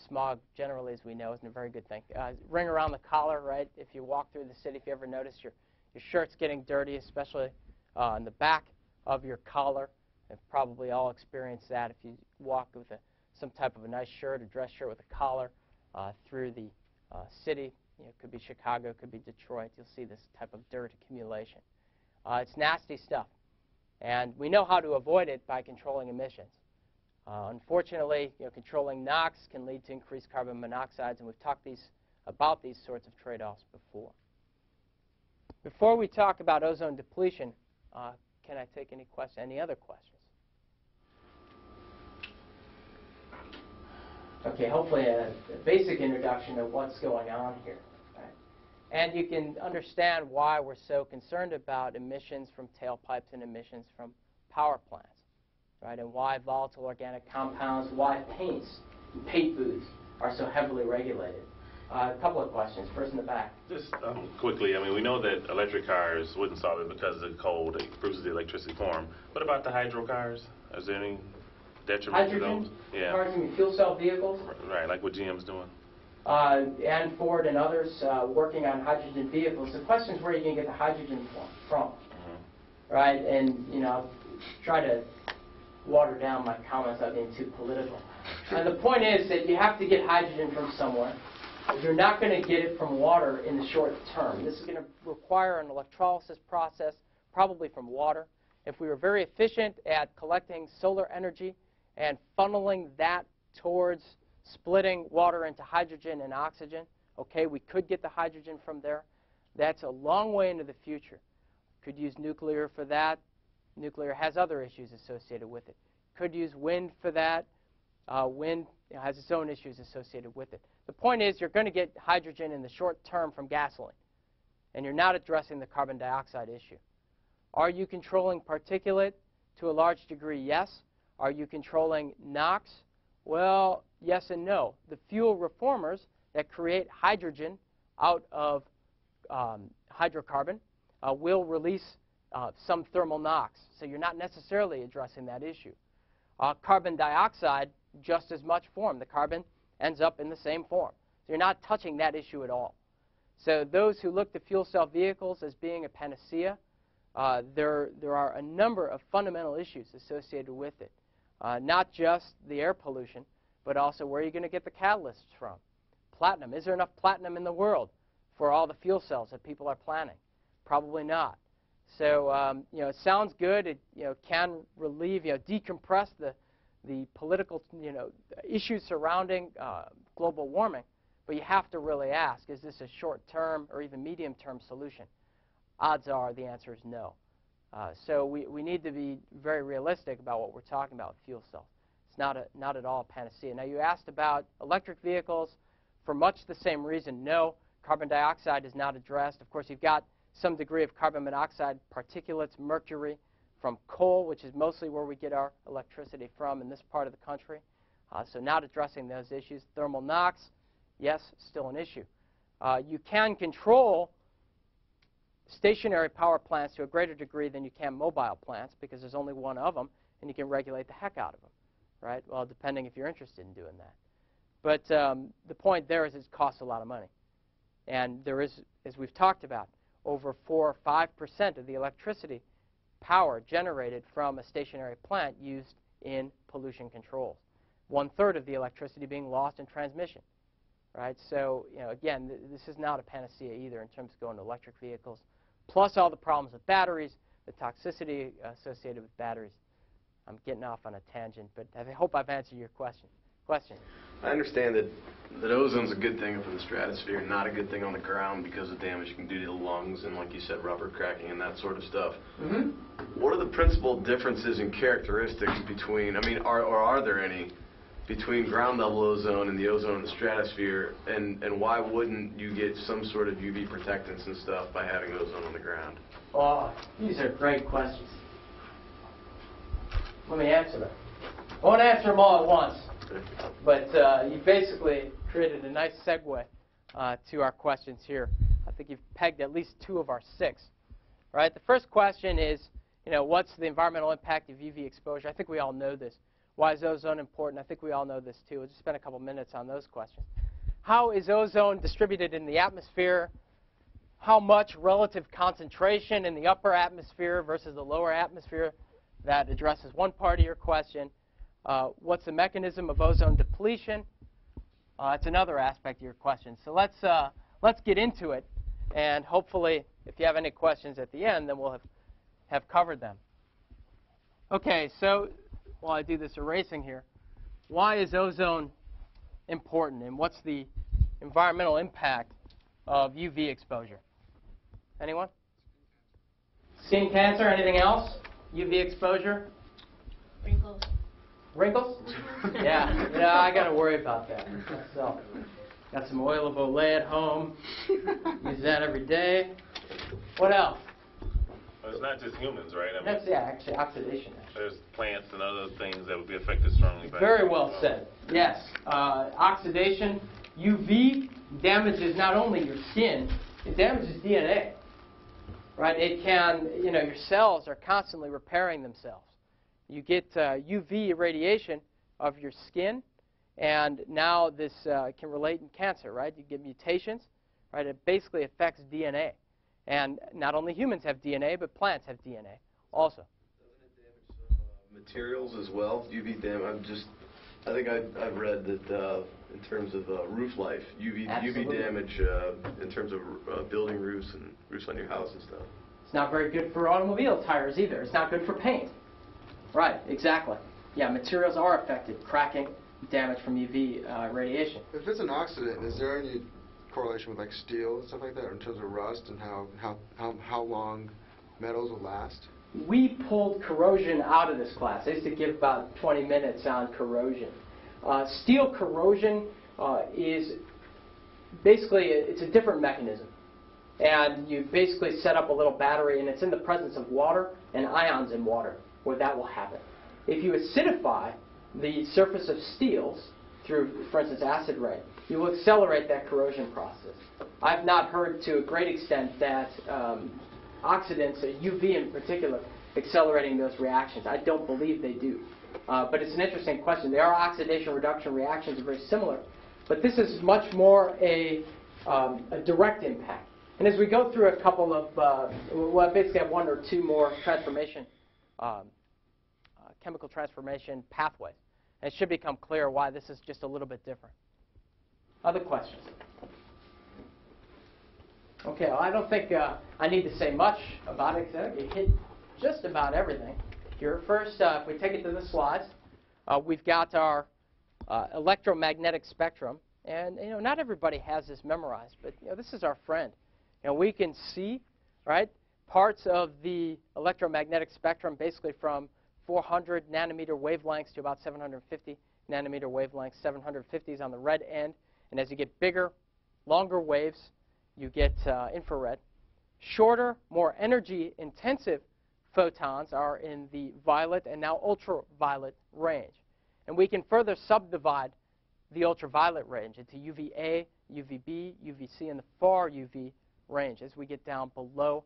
smog generally, as we know, isn't a very good thing. Ring around the collar, right? If you walk through the city, if you ever notice your shirt's getting dirty, especially in the back of your collar, have probably all experienced that if you walk with some type of a nice shirt, a dress shirt with a collar through the city. It could be Chicago, it could be Detroit. You'll see this type of dirt accumulation. It's nasty stuff, and we know how to avoid it by controlling emissions. Unfortunately, controlling NOx can lead to increased carbon monoxides, and we've talked about these sorts of trade-offs before. Before we talk about ozone depletion, can I take any other questions? Okay, hopefully a basic introduction of what's going on here. Right? And you can understand why we're so concerned about emissions from tailpipes and emissions from power plants, right? And why volatile organic compounds, why paints and paint foods are so heavily regulated. A couple of questions. First in the back. Just quickly, I mean, we know that electric cars wouldn't solve it because of the cold that produces the electricity form. What about the hydro cars? Is there any detriment to those? Yeah. Cars, you mean fuel cell vehicles? Right, like what GM's doing. And Ford and others working on hydrogen vehicles. The question is where you're going to get the hydrogen from, right? And I'll try to water down my comments without getting too political. And the point is that you have to get hydrogen from somewhere. You're not going to get it from water in the short term. This is going to require an electrolysis process, probably from water. If we were very efficient at collecting solar energy and funneling that towards splitting water into hydrogen and oxygen, okay, we could get the hydrogen from there. That's a long way into the future. Could use nuclear for that. Nuclear has other issues associated with it. Could use wind for that. Wind has its own issues associated with it. The point is you're going to get hydrogen in the short term from gasoline, and you're not addressing the carbon dioxide issue. Are you controlling particulate? To a large degree, yes. Are you controlling NOx? Well, yes and no. The fuel reformers that create hydrogen out of hydrocarbon will release some thermal NOx, so you're not necessarily addressing that issue. Carbon dioxide, just as much form. The carbon ends up in the same form. So you're not touching that issue at all. So those who look to fuel cell vehicles as being a panacea, there are a number of fundamental issues associated with it. Not just the air pollution, but also where you're going to get the catalysts from. Platinum. Is there enough platinum in the world for all the fuel cells that people are planning? Probably not. So it sounds good. It can relieve, decompress the political issues surrounding global warming, but you have to really ask, is this a short-term or even medium-term solution? Odds are the answer is no. So we need to be very realistic about what we're talking about with fuel cells. It's not at all a panacea. Now, you asked about electric vehicles. For much the same reason, no, carbon dioxide is not addressed. Of course, you've got some degree of carbon monoxide particulates, mercury, from coal, which is mostly where we get our electricity from in this part of the country. So not addressing those issues. Thermal NOx, yes, still an issue. You can control stationary power plants to a greater degree than you can mobile plants because there's only one of them, and you can regulate the heck out of them, right? Well, depending if you're interested in doing that. But the point there is it costs a lot of money. And there is, as we've talked about, over 4 or 5% of the electricity power generated from a stationary plant used in pollution controls. 1/3 of the electricity being lost in transmission, right? So, again, this is not a panacea either in terms of going to electric vehicles, plus all the problems with batteries, the toxicity associated with batteries. I'm getting off on a tangent, but I hope I've answered your question. I understand that ozone's a good thing up in the stratosphere, not a good thing on the ground because of damage it can do to the lungs and, like you said, rubber cracking and that sort of stuff. What are the principal differences in characteristics between, are there any, between ground level ozone and the ozone in the stratosphere, and why wouldn't you get some sort of UV protectants and stuff by having ozone on the ground? Oh, these are great questions. Let me answer them. I won't answer them all at once. But you basically created a nice segue to our questions here. I think you've pegged at least 2 of our 6. Right? The first question is, what's the environmental impact of UV exposure? I think we all know this. Why is ozone important? I think we all know this too. We'll just spend a couple minutes on those questions. How is ozone distributed in the atmosphere? How much relative concentration in the upper atmosphere versus the lower atmosphere? that addresses one part of your question. What's the mechanism of ozone depletion? It's another aspect of your question. So let's get into it, and hopefully, if you have any questions at the end, then we'll have covered them. Okay, so while I do this erasing here, why is ozone important, and what's the environmental impact of UV exposure? Anyone? Skin cancer, anything else? UV exposure? Wrinkles. Wrinkles? Yeah, I got to worry about that myself. Got some oil of Olay at home. Use that every day. What else? Well, it's not just humans, right? I mean, That's, actually oxidation. there's plants and other things that would be affected strongly by Very it. well said. Yes. Oxidation, UV damages not only your skin, it damages DNA. Right? It can, your cells are constantly repairing themselves. You get UV irradiation of your skin, and now this can relate in cancer, right? You get mutations, right? It basically affects DNA. And not only humans have DNA, but plants have DNA also. Doesn't it damage some materials as well? UV damage. I think I've read that in terms of roof life, UV damage in terms of building roofs and roofs on your house and stuff. It's not very good for automobile tires either. It's not good for paint. Right, exactly. Yeah, materials are affected, cracking, damage from UV radiation. If it's an oxidant, is there any correlation with like steel and stuff like that in terms of rust and how long metals will last? We pulled corrosion out of this class. I used to give about 20 minutes on corrosion. Steel corrosion is basically, it's a different mechanism. And you basically set up a little battery, and it's in the presence of water and ions in water where that will happen. If you acidify the surface of steels through, for instance, acid rain, you will accelerate that corrosion process. I've not heard to a great extent that oxidants, UV in particular, accelerating those reactions. I don't believe they do. But it's an interesting question. There are oxidation reduction reactions that are very similar, but this is much more a direct impact. And as we go through a couple of, well, I basically have one or two more transformation, chemical transformation pathways. And it should become clear why this is just a little bit different. Other questions? Okay, well, I don't think I need to say much about it, because you hit just about everything. Here, first, if we take it to the slides, we've got our electromagnetic spectrum. And, not everybody has this memorized, but, this is our friend. We can see, right, parts of the electromagnetic spectrum basically from 400 nanometer wavelengths to about 750 nanometer wavelengths. 750 is on the red end. And as you get bigger, longer waves, you get infrared. Shorter, more energy-intensive photons are in the violet and now ultraviolet range. And we can further subdivide the ultraviolet range into UVA, UVB, UVC, and the far UV range as we get down below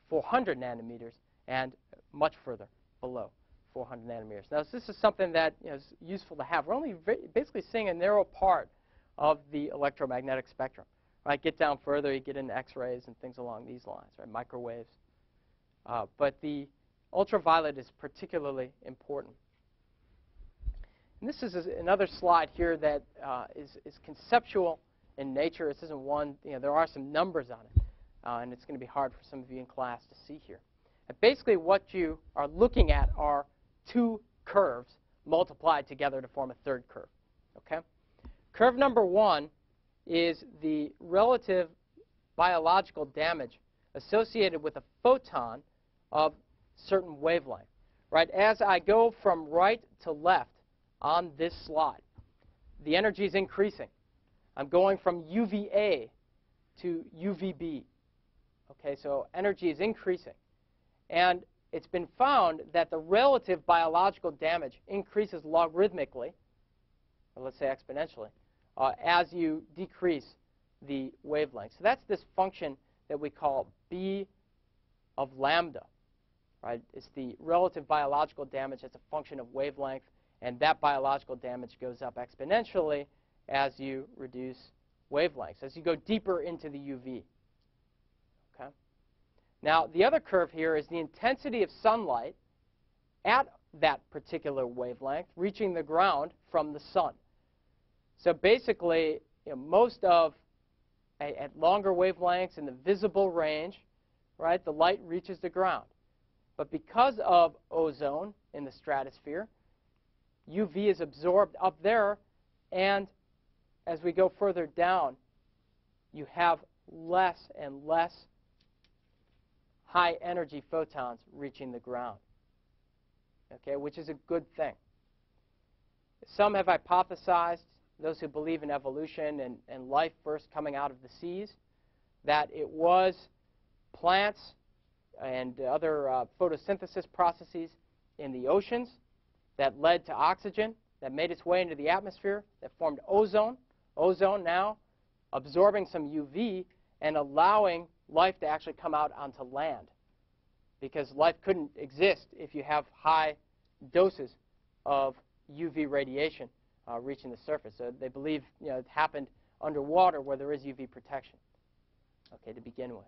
400 nanometers and much further below 400 nanometers. Now, this is something that is useful to have. We're only basically seeing a narrow part of the electromagnetic spectrum. Right? Get down further, you get into X-rays and things along these lines, right? Microwaves. But the ultraviolet is particularly important. And this is another slide here that is conceptual in nature. This isn't one, there are some numbers on it. And it's going to be hard for some of you in class to see here. And basically what you are looking at are two curves multiplied together to form a third curve. Okay? Curve number one is the relative biological damage associated with a photon of certain wavelength. Right? As I go from right to left on this slide, the energy is increasing. I'm going from UVA to UVB. Okay, so energy is increasing. And it's been found that the relative biological damage increases logarithmically, or let's say exponentially, as you decrease the wavelength. So that's this function that we call B of lambda. Right? It's the relative biological damage as a function of wavelength, and that biological damage goes up exponentially as you reduce wavelengths, as you go deeper into the UV. Okay? Now, the other curve here is the intensity of sunlight at that particular wavelength, reaching the ground from the sun. So basically, most of, at longer wavelengths in the visible range, right, the light reaches the ground. But because of ozone in the stratosphere, UV is absorbed up there, and as we go further down, you have less and less high-energy photons reaching the ground, okay, which is a good thing. Some have hypothesized, those who believe in evolution and life first coming out of the seas, that it was plants and other photosynthesis processes in the oceans that led to oxygen, that made its way into the atmosphere, that formed ozone. Ozone now absorbing some UV and allowing life to actually come out onto land, because life couldn't exist if you have high doses of UV radiation reaching the surface. So they believe it happened underwater where there is UV protection, okay, to begin with.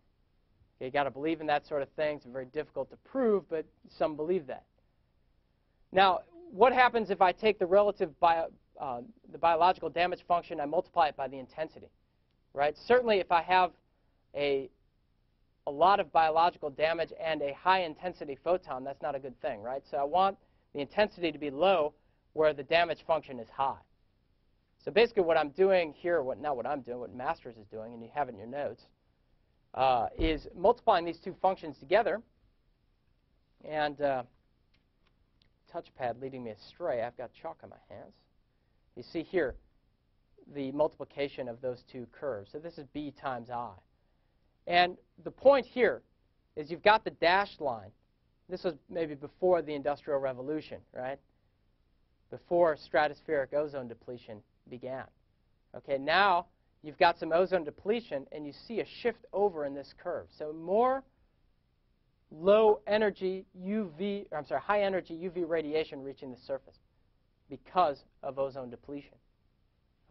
Okay, you got to believe in that sort of thing. It's very difficult to prove, but some believe that. Now, what happens if I take the relative the biological damage function, I multiply it by the intensity, right? Certainly, if I have a lot of biological damage and a high-intensity photon, that's not a good thing, right? So I want the intensity to be low where the damage function is high. So basically what I'm doing here, what Masters is doing, and you have it in your notes, is multiplying these two functions together. And touchpad leading me astray. I've got chalk on my hands. You see here the multiplication of those two curves. So this is B times I. And the point here is you've got the dashed line. This was maybe before the Industrial Revolution, right? Before stratospheric ozone depletion began. Okay, now you've got some ozone depletion, and you see a shift over in this curve. So more high-energy UV radiation reaching the surface because of ozone depletion.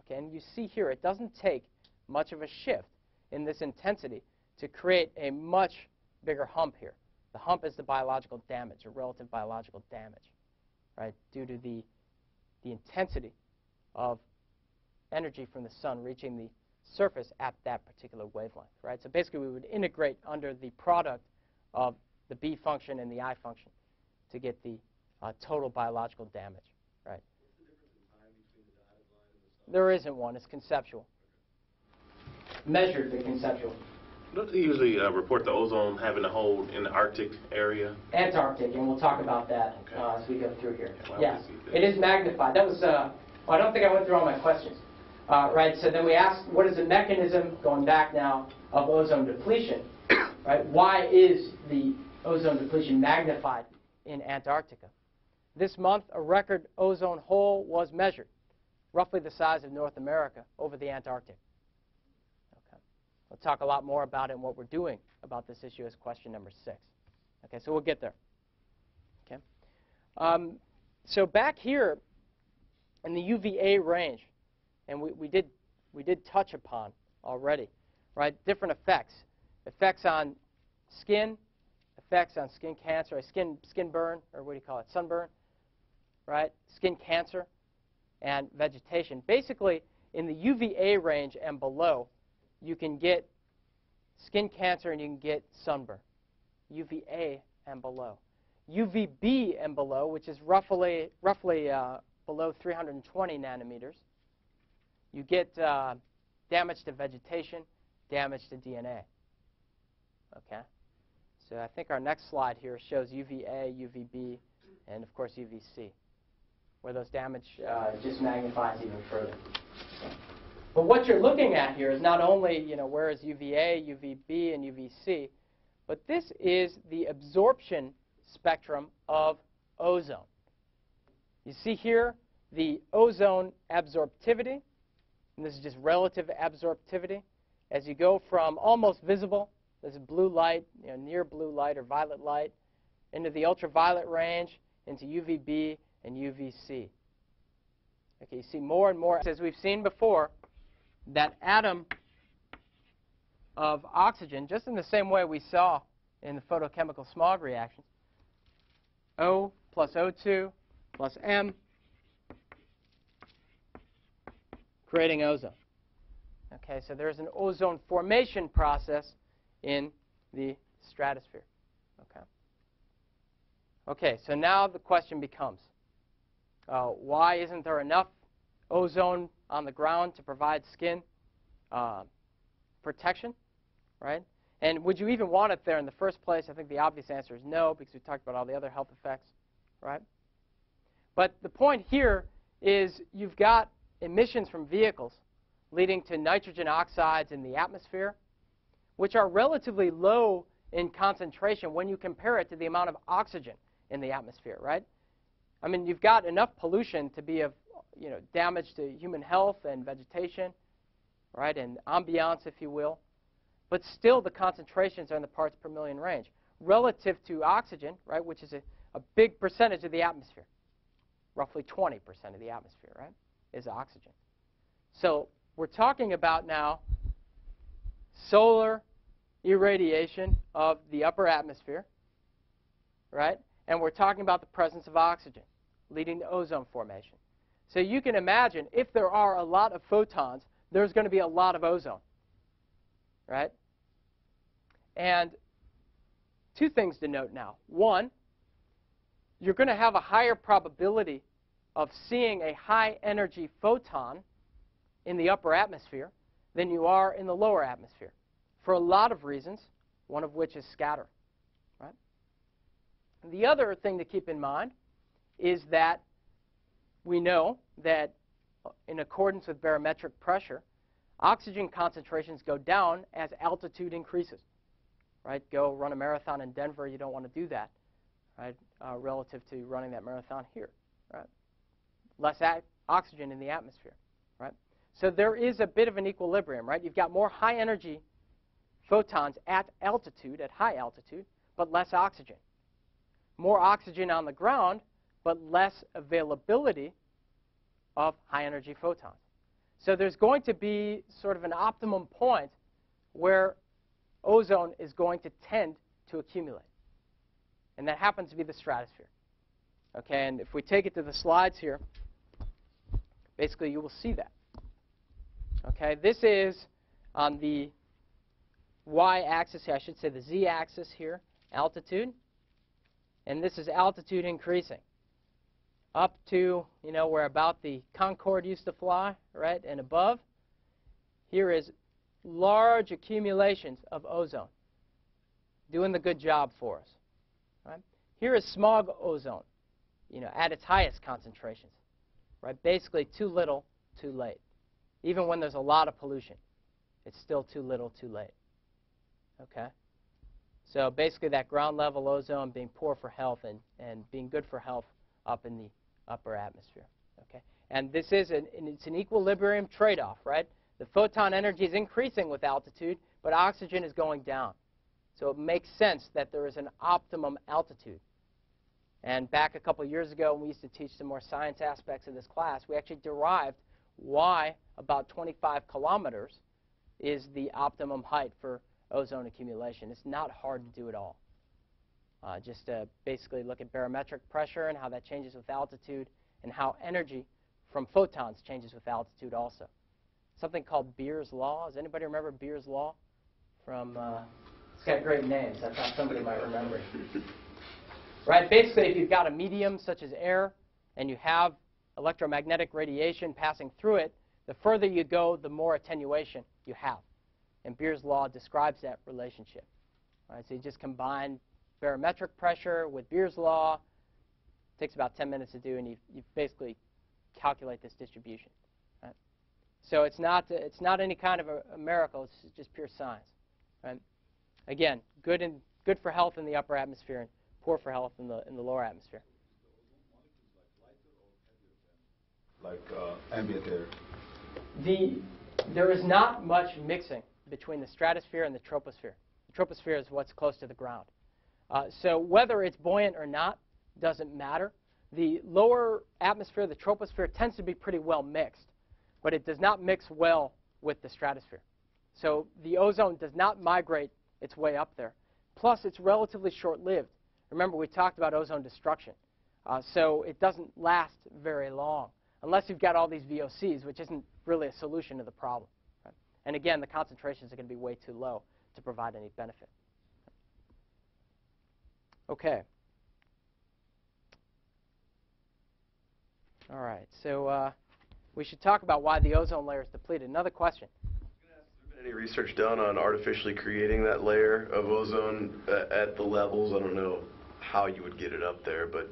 Okay, and you see here it doesn't take much of a shift in this intensity to create a much bigger hump here. The hump is the biological damage, or relative biological damage, right, due to the intensity of energy from the sun reaching the surface at that particular wavelength, right? So basically we would integrate under the product of the B function and the I function to get the total biological damage, right? What's the difference in time between the dotted line and the sun? There isn't one. It's conceptual. Measured, but conceptual. Don't they usually report the ozone having a hole in the Arctic area? Antarctic, and we'll talk about that as we go through here. Well, Yes, it is magnified. That was, I don't think I went through all my questions. Right, so then we asked, what is the mechanism, going back now, of ozone depletion? Right, why is the ozone depletion magnified in Antarctica? This month, a record ozone hole was measured, roughly the size of North America, over the Antarctic. Okay. We'll talk a lot more about it and what we're doing about this issue as question number 6. Okay, so we'll get there. Okay. So back here in the UVA range, and we did touch upon already, right? Different effects on skin, effects on skin cancer, skin burn, or what do you call it, sunburn, right? Skin cancer and vegetation. Basically, in the UVA range and below, you can get skin cancer and you can get sunburn. UVA and below. UVB and below, which is roughly below 320 nanometers, you get damage to vegetation, damage to DNA. Okay? So I think our next slide here shows UVA, UVB, and of course UVC, where those damage just magnifies even further. Okay. But what you're looking at here is not only, where is UVA, UVB, and UVC, but this is the absorption spectrum of ozone. You see here the ozone absorptivity, and this is just relative absorptivity. As you go from almost visible, this is blue light, near blue light or violet light, into the ultraviolet range, into UVB and UVC. Okay, you see more and more, as we've seen before, that atom of oxygen, just in the same way we saw in the photochemical smog reactions, O plus O2 plus M, creating ozone. Okay, so there's an ozone formation process in the stratosphere. Okay. Okay, so now the question becomes, why isn't there enough ozone on the ground to provide skin protection, right? And would you even want it there in the first place? I think the obvious answer is no, because we talked about all the other health effects, right? But the point here is you've got emissions from vehicles leading to nitrogen oxides in the atmosphere, which are relatively low in concentration when you compare it to the amount of oxygen in the atmosphere, right? I mean, you've got enough pollution to be of damage to human health and vegetation, right, and ambiance, if you will. But still, the concentrations are in the parts per million range relative to oxygen, right, which is a big percentage of the atmosphere. Roughly 20% of the atmosphere, right, is oxygen. So we're talking about now solar irradiation of the upper atmosphere, right, and we're talking about the presence of oxygen leading to ozone formation. So you can imagine if there are a lot of photons, there's going to be a lot of ozone, right? And two things to note now. One, you're going to have a higher probability of seeing a high-energy photon in the upper atmosphere than you are in the lower atmosphere for a lot of reasons, one of which is scatter, right? And the other thing to keep in mind is that we know that in accordance with barometric pressure, oxygen concentrations go down as altitude increases, right? Go run a marathon in Denver, you don't want to do that, right, relative to running that marathon here, right? Less oxygen in the atmosphere, right? So there is a bit of an equilibrium, right? You've got more high-energy photons at altitude, at high altitude, but less oxygen. More oxygen on the ground, but less availability of high-energy photons. So there's going to be sort of an optimum point where ozone is going to tend to accumulate. And that happens to be the stratosphere. Okay, and if we take it to the slides here, basically you will see that. Okay, this is on the y-axis here, I should say the z-axis here, altitude. And this is altitude increasing up to, where about the Concorde used to fly, right, and above. Here is large accumulations of ozone doing the good job for us. Right? Here is smog ozone, at its highest concentrations. Right? Basically, too little, too late. Even when there's a lot of pollution, it's still too little, too late. Okay? So basically, that ground level ozone being poor for health and being good for health up in the upper atmosphere. Okay? And this is it's an equilibrium trade-off, right? The photon energy is increasing with altitude, but oxygen is going down. So it makes sense that there is an optimum altitude. And back a couple years ago, when we used to teach some more science aspects of this class, we actually derived why about 25 kilometers is the optimum height for ozone accumulation. It's not hard to do at all. Just basically look at barometric pressure and how that changes with altitude, and how energy from photons changes with altitude also. Something called Beer's Law. Does anybody remember Beer's Law? It's got great names. I thought somebody might remember it. Right? Basically, if you've got a medium such as air and you have electromagnetic radiation passing through it, the further you go, the more attenuation you have. And Beer's Law describes that relationship. Right? So you just combine barometric pressure with Beer's Law. It takes about 10 minutes to do, and you basically calculate this distribution. Right? So it's not any kind of a miracle. It's just pure science. Right? Again, good for health in the upper atmosphere and poor for health in the lower atmosphere. Like ambient air. There is not much mixing between the stratosphere and the troposphere. The troposphere is what's close to the ground. So whether it's buoyant or not doesn't matter. The lower atmosphere, the troposphere, tends to be pretty well mixed, but it does not mix well with the stratosphere. So the ozone does not migrate its way up there. Plus, it's relatively short-lived. Remember, we talked about ozone destruction. So it doesn't last very long unless you've got all these VOCs, which isn't really a solution to the problem. Right? And again, the concentrations are going to be way too low to provide any benefit. Okay. All right. So we should talk about why the ozone layer is depleted. Another question. Any research done on artificially creating that layer of ozone at the levels? I don't know how you would get it up there, but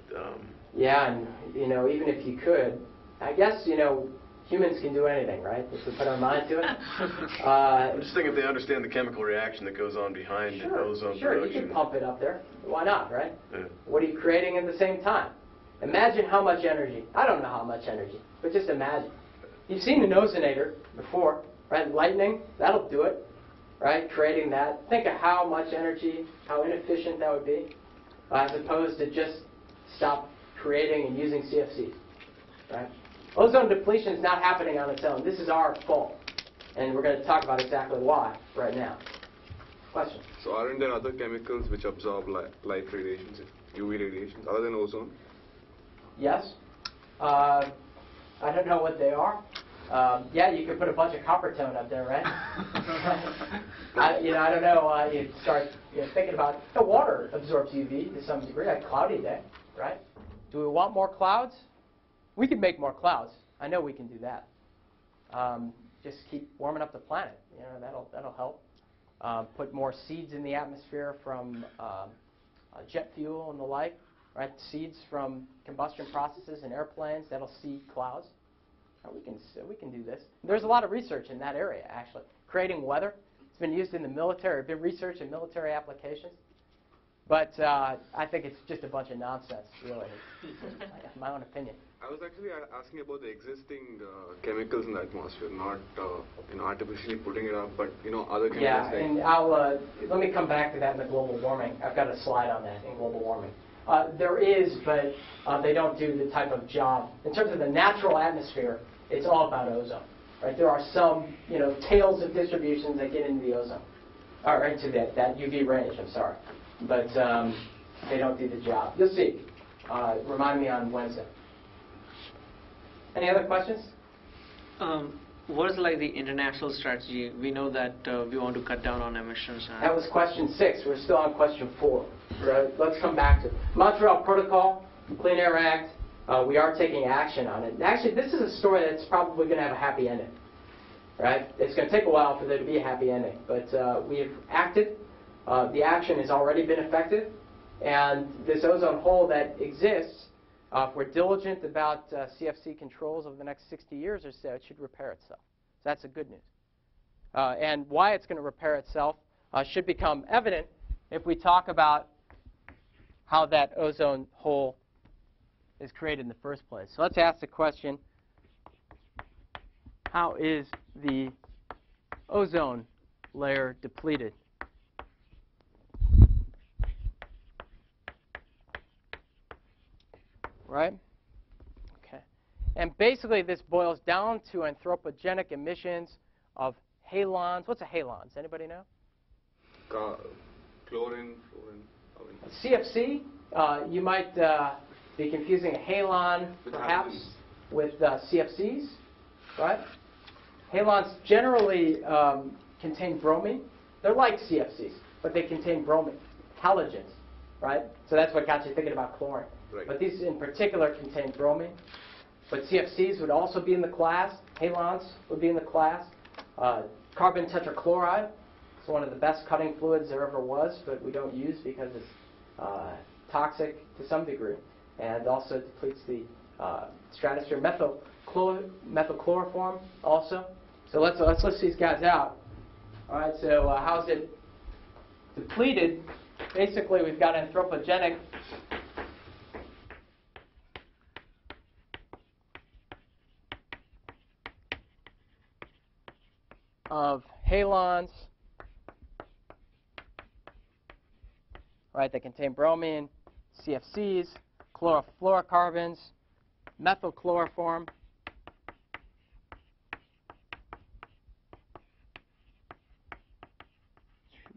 Yeah, and even if you could, I guess humans can do anything, right? If we put our mind to it. I'm just thinking if they understand the chemical reaction that goes on behind ozone Sure, production. you can pump it up there. Why not, right? Yeah. What are you creating at the same time? Imagine how much energy. I don't know how much energy, but just imagine. You've seen an ozonator before, right? Lightning, that'll do it, right? Creating that. Think of how much energy, how inefficient that would be, as opposed to just stop creating and using CFCs, right? Ozone depletion is not happening on its own. This is our fault, and we're going to talk about exactly why right now. Question? So aren't there other chemicals which absorb light radiations, UV radiations, other than ozone? Yes. I don't know what they are. Yeah, you could put a bunch of copper tone up there, right? I don't know. You start thinking about water absorbs UV to some degree. A cloudy day, right? Do we want more clouds? We can make more clouds. I know we can do that. Just keep warming up the planet. That'll help. Put more seeds in the atmosphere from jet fuel and the like. Right? Seeds from combustion processes in airplanes. That'll seed clouds. We can do this. There's a lot of research in that area, actually. Creating weather. It's been used in the military. Been research in military applications. But I think it's just a bunch of nonsense, really. My own opinion. I was actually asking about the existing chemicals in the atmosphere, not artificially putting it up, but other chemicals. Yeah, and let me come back to that in the global warming. I've got a slide on that in global warming. There is, but they don't do the type of job. In terms of the natural atmosphere, it's all about ozone. Right? There are some, tails of distributions that get into the ozone, or into that UV range. I'm sorry, but they don't do the job. You'll see. Remind me on Wednesday. Any other questions? What is like the international strategy? We know that we want to cut down on emissions. That was question 6. We're still on question 4. Right? Let's come back to it. Montreal Protocol, Clean Air Act. We are taking action on it. Actually, this is a story that's probably going to have a happy ending. Right? It's going to take a while for there to be a happy ending, but we have acted. The action has already been effective, and this ozone hole that exists, if we're diligent about CFC controls over the next 60 years or so, it should repair itself. So that's the good news. And why it's going to repair itself should become evident if we talk about how that ozone hole is created in the first place. So let's ask the question, how is the ozone layer depleted? Right? Okay. And basically this boils down to anthropogenic emissions of halons. What's a halon? Does anybody know? Chlorine. CFC, you might be confusing a halon perhaps with CFCs, right? Halons generally contain bromine. They're like CFCs, but they contain bromine, halogens, right? So that's what got you thinking about chlorine. Right. But these in particular contain bromine. But CFCs would also be in the class. Halons would be in the class. Carbon tetrachloride is one of the best cutting fluids there ever was, but we don't use because it's toxic to some degree, and also depletes the stratosphere. Methylchloroform also. So let's list these guys out. All right. So how's it depleted? Basically, we've got anthropogenic. Of halons, right, that contain bromine, CFCs, chlorofluorocarbons, methylchloroform,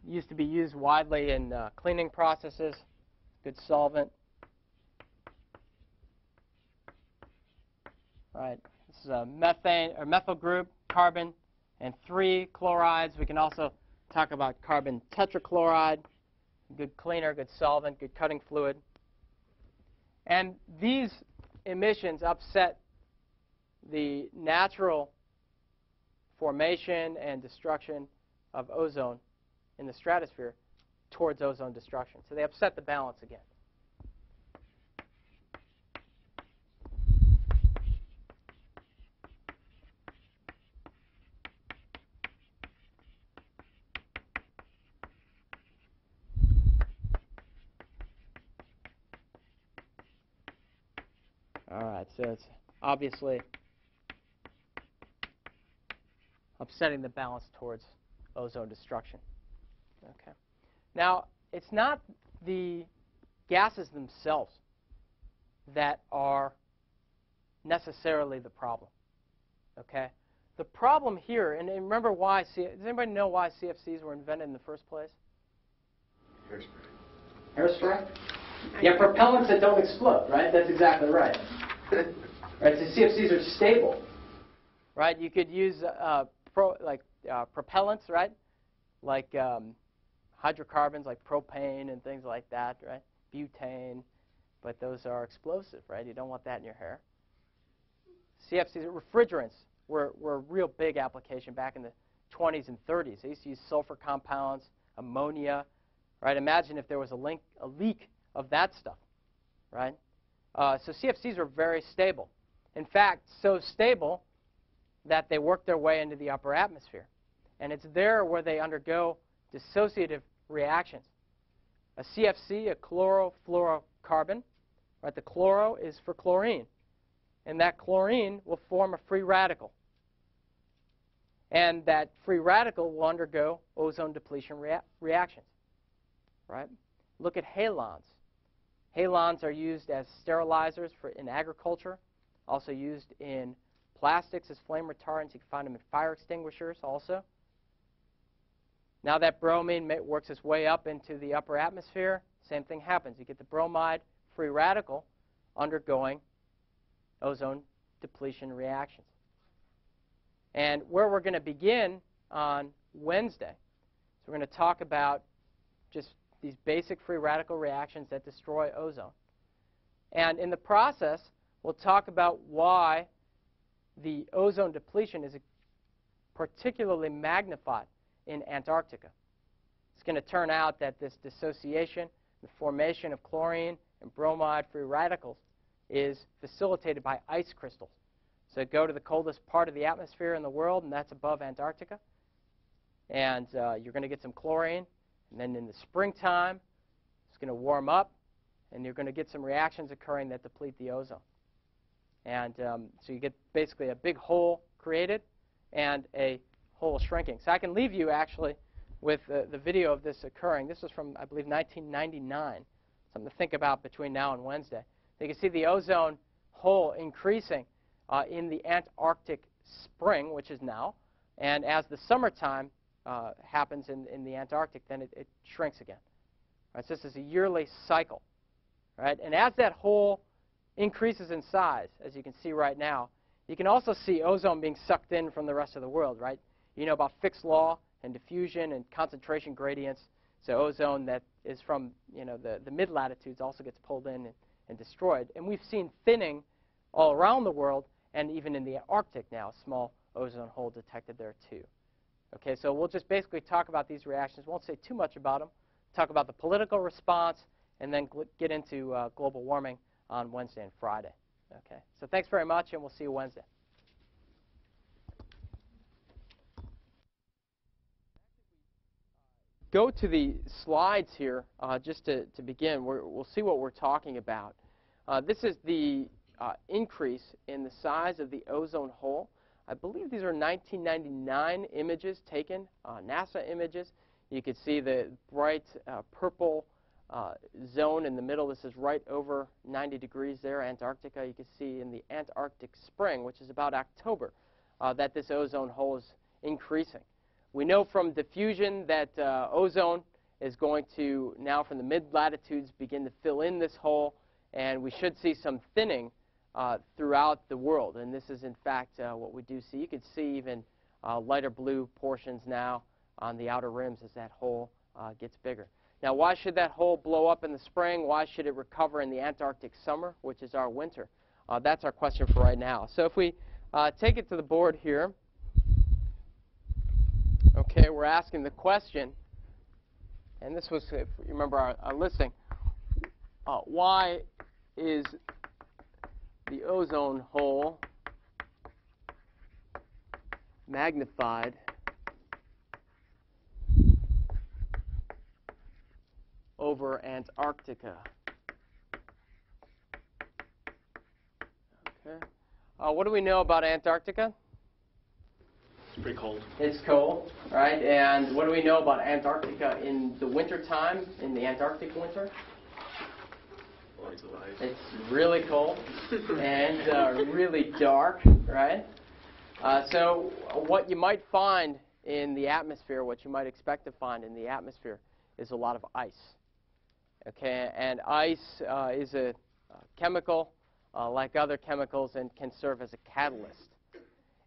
used to be used widely in cleaning processes, good solvent. methane or methyl group, carbon, and 3 chlorides. We can also talk about carbon tetrachloride, good cleaner, good solvent, good cutting fluid. And these emissions upset the natural formation and destruction of ozone in the stratosphere towards ozone destruction. So they upset the balance again. All right, so it's obviously upsetting the balance towards ozone destruction. Okay. Now, it's not the gases themselves that are necessarily the problem. Okay. The problem here, and remember why, does anybody know why CFCs were invented in the first place? Hairspray. Hairspray? Yeah, propellants that don't explode, right? That's exactly right. Right, so CFCs are stable, right? You could use propellants, right? Like hydrocarbons, like propane and things like that, right? Butane, but those are explosive, right? You don't want that in your hair. CFCs, refrigerants were a real big application back in the 20s and 30s. They used to use sulfur compounds, ammonia, right? Imagine if there was a leak of that stuff, right? So CFCs are very stable. In fact, so stable that they work their way into the upper atmosphere. And it's there where they undergo dissociative reactions. A CFC, a chlorofluorocarbon, right? The chloro is for chlorine. And that chlorine will form a free radical. And that free radical will undergo ozone depletion reactions, right? Look at halons. Halons are used as sterilizers in agriculture, also used in plastics as flame retardants. You can find them in fire extinguishers also. Now that bromine works its way up into the upper atmosphere, same thing happens. You get the bromide free radical undergoing ozone depletion reactions. And where we're going to begin on Wednesday, so we're going to talk about just these basic free radical reactions that destroy ozone. And in the process, we'll talk about why the ozone depletion is particularly magnified in Antarctica. It's going to turn out that this dissociation, the formation of chlorine and bromide free radicals, is facilitated by ice crystals. So go to the coldest part of the atmosphere in the world, and that's above Antarctica. And you're going to get some chlorine. And then in the springtime, it's going to warm up, and you're going to get some reactions occurring that deplete the ozone. And so you get basically a big hole created and a hole shrinking. So I can leave you, actually, with the video of this occurring. This was from, I believe, 1999. Something to think about between now and Wednesday. You can see the ozone hole increasing in the Antarctic spring, which is now. And as the summertime happens in the Antarctic, then it shrinks again. Right, so this is a yearly cycle. Right? And as that hole increases in size, as you can see right now, you can also see ozone being sucked in from the rest of the world. Right? You know about Fick's law and diffusion and concentration gradients. So ozone that is from the mid-latitudes also gets pulled in and destroyed. And we've seen thinning all around the world, and even in the Arctic now, a small ozone hole detected there too. Okay, so we'll just basically talk about these reactions. Won't say too much about them. Talk about the political response, and then get into global warming on Wednesday and Friday. Okay, so thanks very much, and we'll see you Wednesday. Go to the slides here just to begin. We'll see what we're talking about. This is the increase in the size of the ozone hole. I believe these are 1999 images taken, NASA images. You can see the bright purple zone in the middle. This is right over 90 degrees there, Antarctica. You can see in the Antarctic spring, which is about October, that this ozone hole is increasing. We know from diffusion that ozone is going to, now from the mid-latitudes, begin to fill in this hole, and we should see some thinning throughout the world. And this is, in fact, what we do see. You can see even lighter blue portions now on the outer rims as that hole gets bigger. Now, why should that hole blow up in the spring? Why should it recover in the Antarctic summer, which is our winter? That's our question for right now. So if we take it to the board here, okay, we're asking the question, and this was, if you remember our listing, why is the ozone hole magnified over Antarctica? Okay. What do we know about Antarctica? It's pretty cold. It's cold, right? And what do we know about Antarctica in the winter time, in the Antarctic winter? It's really cold and really dark, right? So what you might find in the atmosphere, what you might expect to find in the atmosphere, is a lot of ice. Okay, and ice is a chemical like other chemicals and can serve as a catalyst.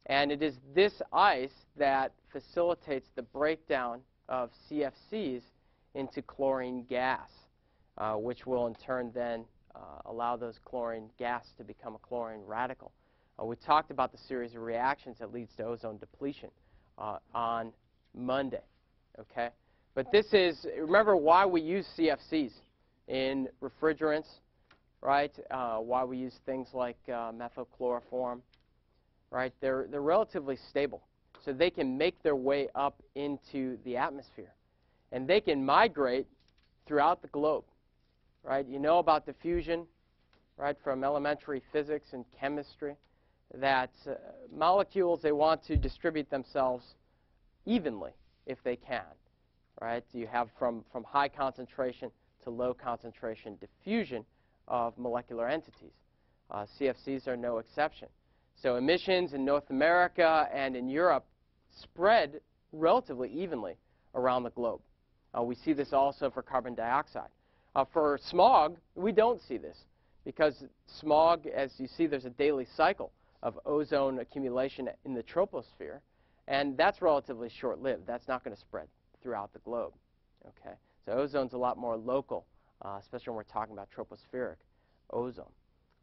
And it is this ice that facilitates the breakdown of CFCs into chlorine gas, which will in turn then allow those chlorine gas to become a chlorine radical. We talked about the series of reactions that leads to ozone depletion on Monday. Okay? But this is, remember why we use CFCs in refrigerants, right? Why we use things like methylchloroform, right? They're relatively stable, so they can make their way up into the atmosphere. And they can migrate throughout the globe, right? You know about diffusion, right, from elementary physics and chemistry, that molecules, they want to distribute themselves evenly if they can, right? You have from high concentration to low concentration diffusion of molecular entities. CFCs are no exception. So emissions in North America and in Europe spread relatively evenly around the globe. We see this also for carbon dioxide. For smog, we don't see this because smog, as you see, there's a daily cycle of ozone accumulation in the troposphere, and that's relatively short-lived. That's not going to spread throughout the globe. Okay? So ozone's a lot more local, especially when we're talking about tropospheric ozone.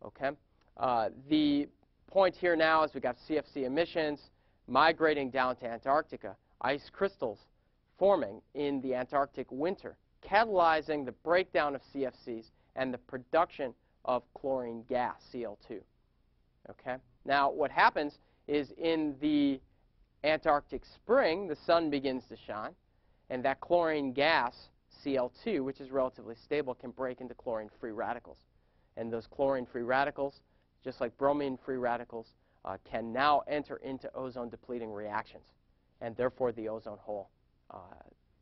Okay? The point here now is we've got CFC emissions migrating down to Antarctica, ice crystals forming in the Antarctic winter, catalyzing the breakdown of CFCs and the production of chlorine gas, Cl2. Okay? Now, what happens is in the Antarctic spring, the sun begins to shine, and that chlorine gas, Cl2, which is relatively stable, can break into chlorine-free radicals. And those chlorine-free radicals, just like bromine-free radicals, can now enter into ozone-depleting reactions. And therefore, the ozone hole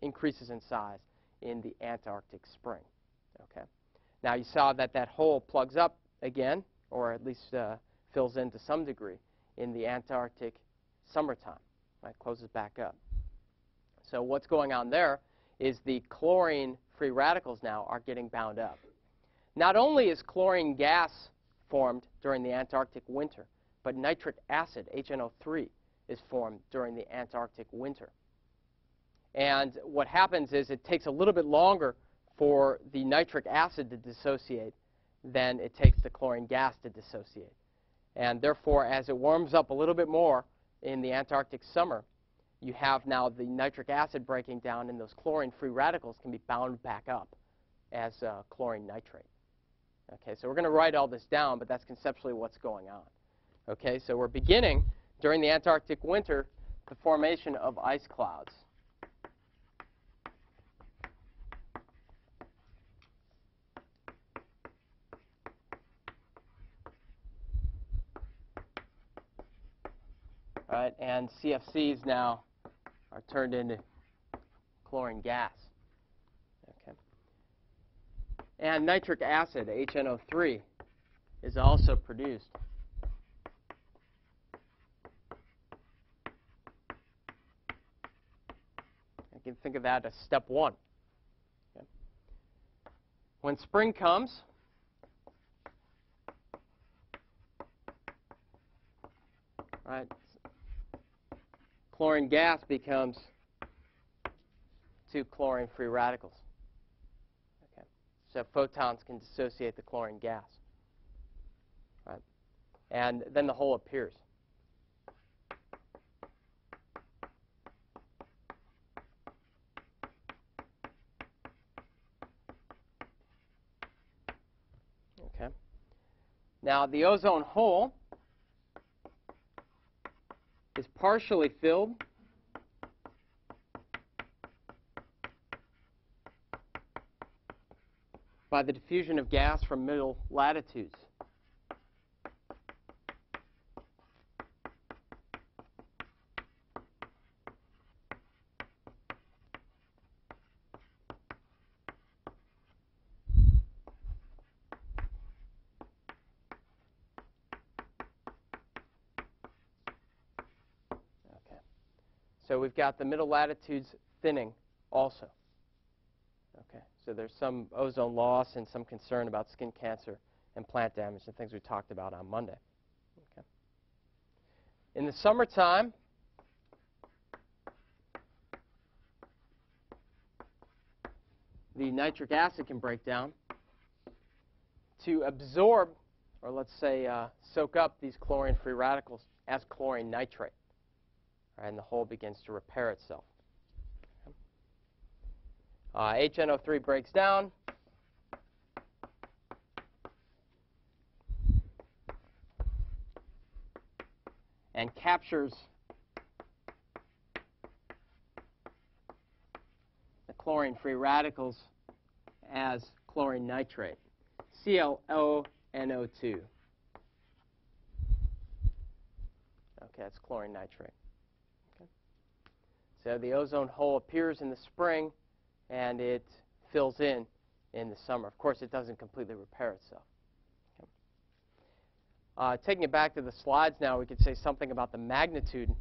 increases in size in the Antarctic spring. Okay? Now, you saw that that hole plugs up again, or at least fills in to some degree, in the Antarctic summertime. Right? Closes back up. So what's going on there is the chlorine-free radicals now are getting bound up. Not only is chlorine gas formed during the Antarctic winter, but nitric acid, HNO3, is formed during the Antarctic winter. And what happens is it takes a little bit longer for the nitric acid to dissociate than it takes the chlorine gas to dissociate. And therefore, as it warms up a little bit more in the Antarctic summer, you have now the nitric acid breaking down, and those chlorine-free radicals can be bound back up as chlorine nitrate. Okay, so we're going to write all this down, but that's conceptually what's going on. Okay, so we're beginning, during the Antarctic winter, the formation of ice clouds. Right, and CFCs now are turned into chlorine gas. Okay. And nitric acid, HNO3, is also produced. You can think of that as step one. Okay. When spring comes, right? Chlorine gas becomes 2 chlorine free radicals. Okay. So photons can dissociate the chlorine gas. Right? And then the hole appears. Okay. Now the ozone hole is partially filled by the diffusion of gas from middle latitudes. Okay. So we've got the middle latitudes thinning also. Okay. So there's some ozone loss and some concern about skin cancer and plant damage and things we talked about on Monday. Okay. In the summertime, the nitric acid can break down to absorb, or let's say soak up these chlorine-free radicals as chlorine nitrate. Right, and the hole begins to repair itself. HNO3 breaks down. And captures the chlorine-free radicals as chlorine nitrate, ClO and O2. Okay, that's chlorine nitrate. Okay. So the ozone hole appears in the spring, and it fills in the summer. Of course, it doesn't completely repair itself. Okay. Taking it back to the slides now, we could say something about the magnitude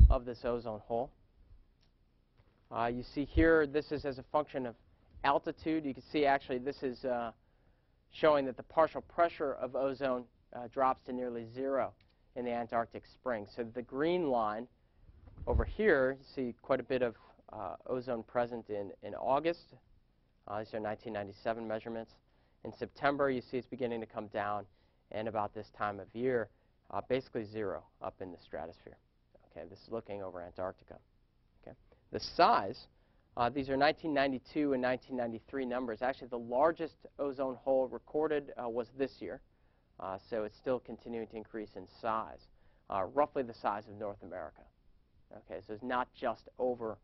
of this ozone hole. You see here, this is as a function of altitude. You can see actually this is showing that the partial pressure of ozone drops to nearly 0 in the Antarctic spring. So the green line over here, you see quite a bit of ozone present in August. These are 1997 measurements. In September, you see it's beginning to come down, and about this time of year, basically 0 up in the stratosphere. Okay, this is looking over Antarctica. Okay, the size, these are 1992 and 1993 numbers. Actually, the largest ozone hole recorded was this year, so it's still continuing to increase in size, roughly the size of North America. Okay, so it's not just over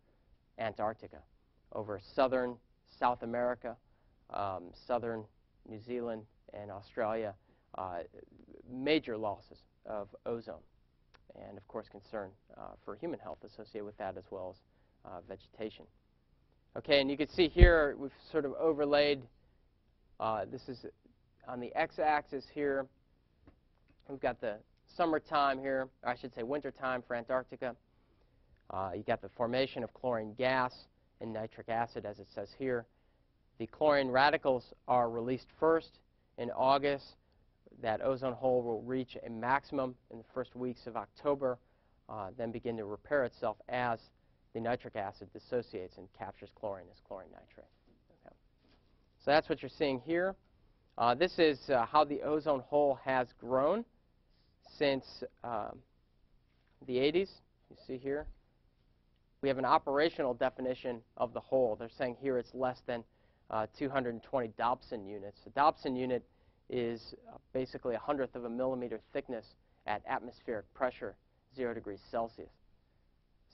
Antarctica, over southern South America, southern New Zealand, and Australia, major losses of ozone, and of course concern for human health associated with that as well as vegetation. Okay, and you can see here we've sort of overlaid, this is on the x-axis here, we've got the summertime here, or I should say wintertime for Antarctica. You've got the formation of chlorine gas and nitric acid, as it says here. The chlorine radicals are released first in August. That ozone hole will reach a maximum in the first weeks of October, then begin to repair itself as the nitric acid dissociates and captures chlorine as chlorine nitrate. Okay. So that's what you're seeing here. This is how the ozone hole has grown since the 80s. You see here. We have an operational definition of the hole. They're saying here it's less than 220 Dobson units. A Dobson unit is basically 1/100 of a millimeter thickness at atmospheric pressure, 0 degrees Celsius.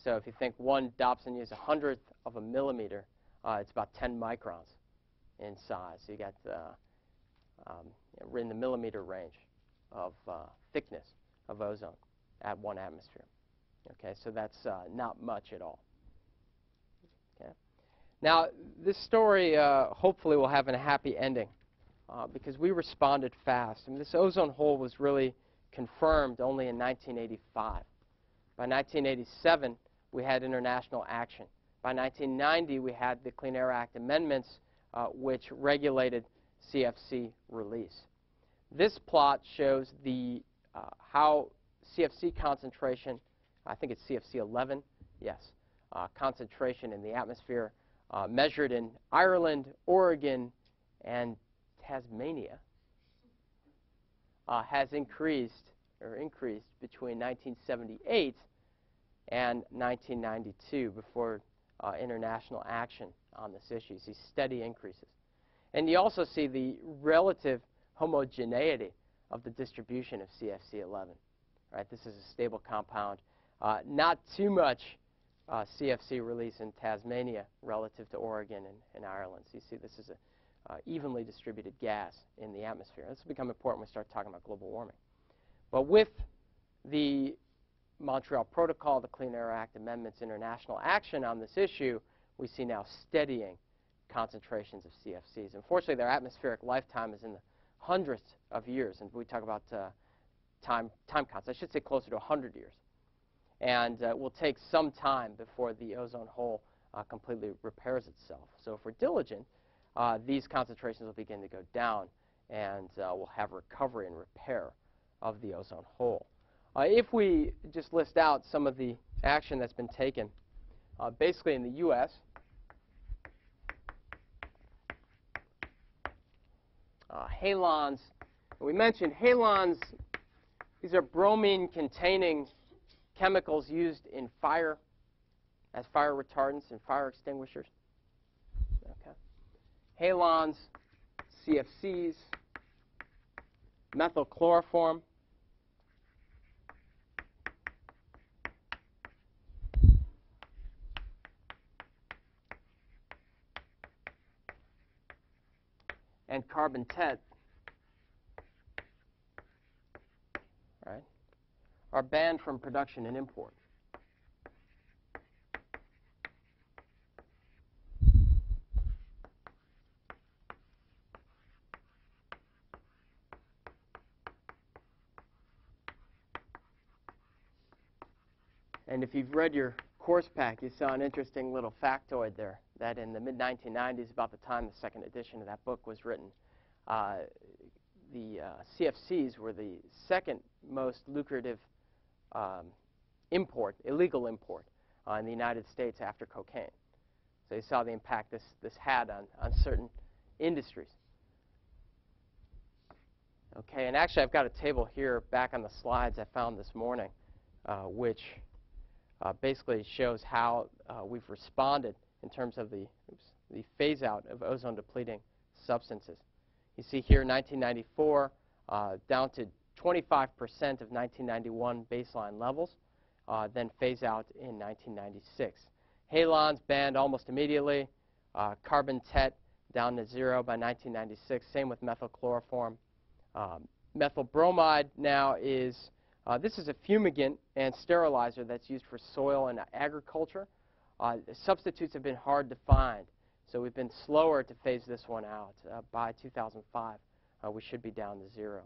So if you think 1 Dobson unit is 1/100 of a millimeter, it's about 10 microns in size. So you got in the millimeter range of thickness of ozone at 1 atmosphere. Okay, so that's not much at all. Okay. Now, this story hopefully will have a happy ending because we responded fast. I mean, this ozone hole was really confirmed only in 1985. By 1987, we had international action. By 1990, we had the Clean Air Act amendments which regulated CFC release. This plot shows the how CFC concentration, I think it's CFC 11, yes, concentration in the atmosphere measured in Ireland, Oregon, and Tasmania has increased between 1978 and 1992 before international action on this issue. You see steady increases. And you also see the relative homogeneity of the distribution of CFC11. Right? This is a stable compound. Not too much CFC release in Tasmania relative to Oregon and Ireland. So you see this is a evenly distributed gas in the atmosphere. This will become important when we start talking about global warming. But with the Montreal Protocol, the Clean Air Act amendments, international action on this issue, we see now steadying concentrations of CFCs. Unfortunately, their atmospheric lifetime is in the hundreds of years, and we talk about time counts. I should say closer to 100 years. And it will take some time before the ozone hole completely repairs itself. So if we're diligent, these concentrations will begin to go down, and we'll have recovery and repair of the ozone hole. If we just list out some of the action that's been taken, basically in the U.S., halons. We mentioned halons. These are bromine-containing chemicals used in fire as fire retardants and fire extinguishers. Okay. Halons, CFCs, methylchloroform. And carbon tet, right, are banned from production and import. And if you've read your course pack, you saw an interesting little factoid there, that in the mid-1990s, about the time the second edition of that book was written, the CFCs were the second most lucrative illegal import in the United States after cocaine. So you saw the impact this had on certain industries. Okay, and actually I've got a table here back on the slides I found this morning, which basically shows how we've responded in terms of the phase-out of ozone-depleting substances. You see here 1994 down to 25% of 1991 baseline levels, then phase out in 1996. Halons banned almost immediately. Carbon tet down to 0 by 1996. Same with methylchloroform. Methyl bromide now is this is a fumigant and sterilizer that's used for soil and agriculture. Substitutes have been hard to find, so we've been slower to phase this one out. By 2005, we should be down to 0.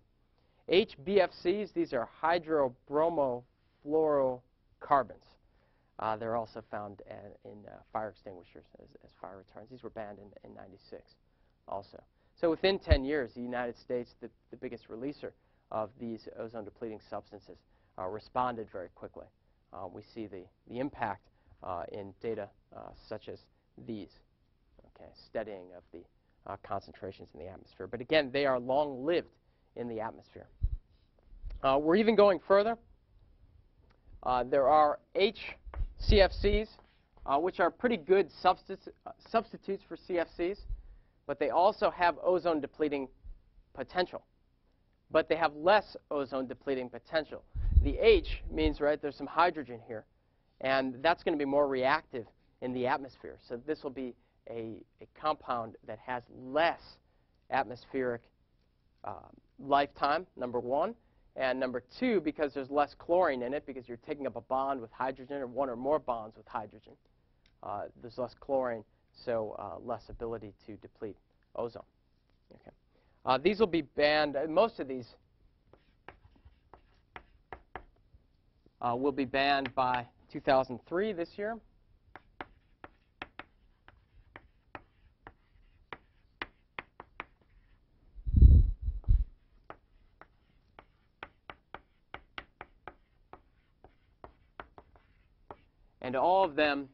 HBFCs, these are hydrobromofluorocarbons. They're also found in fire extinguishers as fire retardants. These were banned in 96 also. So within 10 years, the United States, the biggest releaser of these ozone-depleting substances, responded very quickly. We see the impact in data such as these, okay, steadying of the concentrations in the atmosphere. But again, they are long-lived in the atmosphere. We're even going further. There are HCFCs, which are pretty good substitutes for CFCs, but they also have ozone-depleting potential. But they have less ozone-depleting potential. The H means, right, there's some hydrogen here, and that's going to be more reactive in the atmosphere. So this will be a compound that has less atmospheric lifetime, number one. And number two, because there's less chlorine in it, because you're taking up a bond with hydrogen or one or more bonds with hydrogen. There's less chlorine, so less ability to deplete ozone. Okay. These will be banned. Most of these will be banned by 2003 this year. and all of them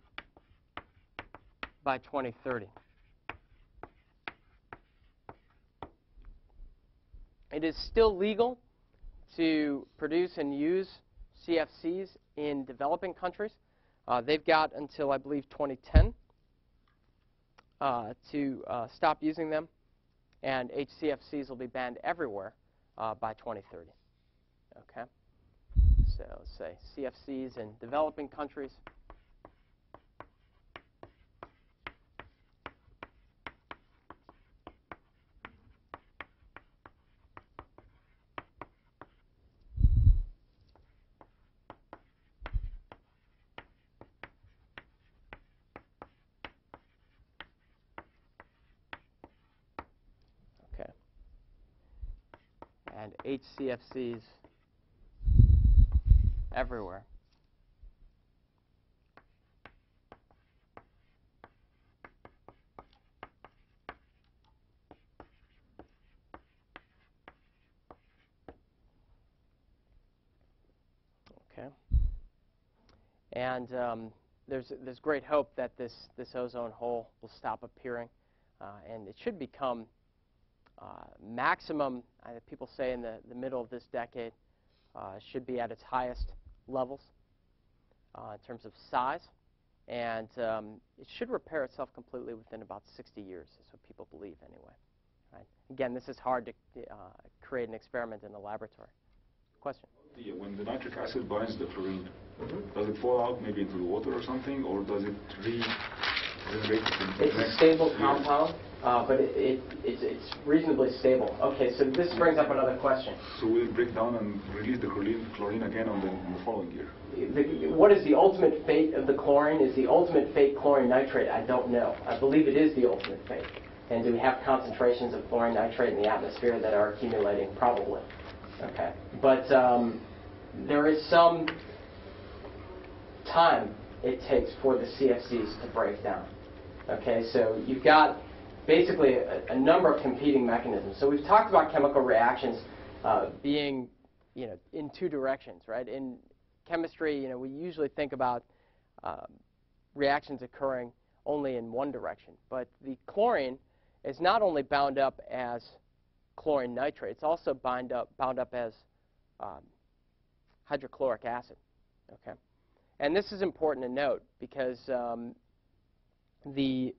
by 2030. It is still legal to produce and use CFCs in developing countries. They've got until, I believe, 2010 to stop using them, and HCFCs will be banned everywhere by 2030. Okay? So let's say CFCs in developing countries. Okay. And HCFCs everywhere. Okay. And there's great hope that this ozone hole will stop appearing, and it should become maximum, people say in the middle of this decade, should be at its highest levels in terms of size, and it should repair itself completely within about 60 years, is what people believe anyway. Right? Again, this is hard to create an experiment in the laboratory. Question? When the nitric acid binds the chlorine, does it fall out maybe into the water or something, or does it regenerate? It's a stable compound, but it's reasonably stable. Okay, so this brings up another question. So will it break down and release the chlorine again on the following year? What is the ultimate fate of the chlorine? Is the ultimate fate chlorine nitrate? I don't know. I believe it is the ultimate fate. And do we have concentrations of chlorine nitrate in the atmosphere that are accumulating? Probably. Okay. But there is some time it takes for the CFCs to break down. Okay, so you've got basically a number of competing mechanisms. So we've talked about chemical reactions being, in two directions, right? In chemistry, we usually think about reactions occurring only in one direction. But the chlorine is not only bound up as chlorine nitrate, it's also bound up as hydrochloric acid. Okay, and this is important to note because the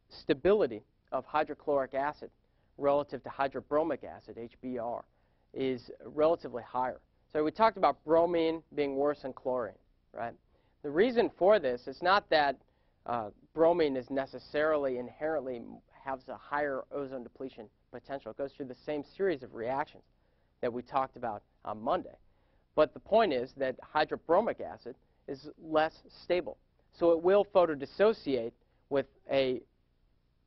stability of hydrochloric acid relative to hydrobromic acid, HBr, is relatively higher. So we talked about bromine being worse than chlorine, right? The reason for this is not that bromine is necessarily inherently has a higher ozone depletion potential. It goes through the same series of reactions that we talked about on Monday. But the point is that hydrobromic acid is less stable. So it will photodissociate with a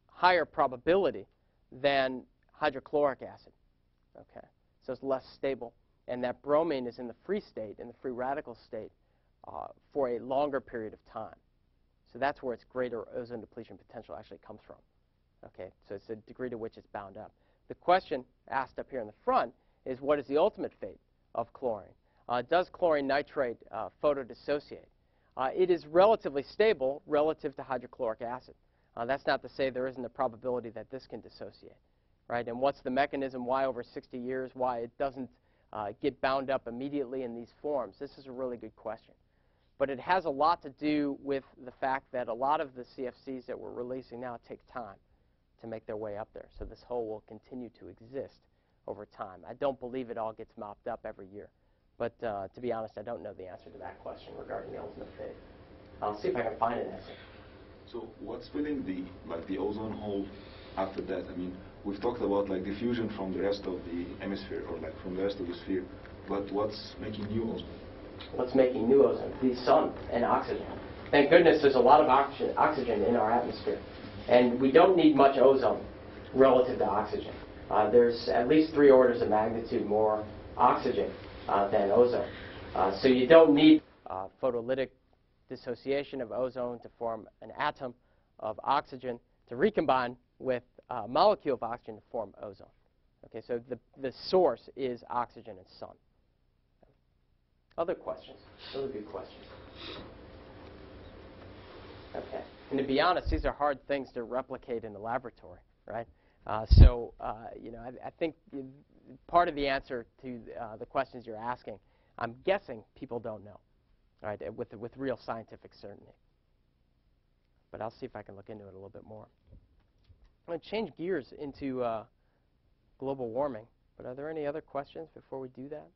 higher probability than hydrochloric acid. Okay, so it's less stable. And that bromine is in the free state, in the free radical state, for a longer period of time. So that's where its greater ozone depletion potential actually comes from. Okay, so it's the degree to which it's bound up. The question asked up here in the front is, what is the ultimate fate of chlorine? Does chlorine nitrate photodissociate? It is relatively stable relative to hydrochloric acid. That's not to say there isn't a probability that this can dissociate, right? And what's the mechanism? Why over 60 years? Why it doesn't get bound up immediately in these forms? This is a really good question. But it has a lot to do with the fact that a lot of the CFCs that we're releasing now take time to make their way up there. So this hole will continue to exist over time. I don't believe it all gets mopped up every year. But to be honest, I don't know the answer to that question regarding the ultimate fate. I'll see if I can find an answer. So what's filling the ozone hole after that? I mean, we've talked about diffusion from the rest of the hemisphere, or from the rest of the sphere. But what's making new ozone? What's making new ozone? The sun and oxygen. Thank goodness there's a lot of oxygen in our atmosphere. And we don't need much ozone relative to oxygen. There's at least 3 orders of magnitude more oxygen than ozone. So you don't need photolytic dissociation of ozone to form an atom of oxygen to recombine with a molecule of oxygen to form ozone. Okay, so the source is oxygen and sun. Other questions? Other good questions? Okay. And to be honest, these are hard things to replicate in the laboratory, right? You know, I think part of the answer to the questions you're asking, I'm guessing people don't know, right, with real scientific certainty. But I'll see if I can look into it a little bit more. I'm going to change gears into global warming. But are there any other questions before we do that?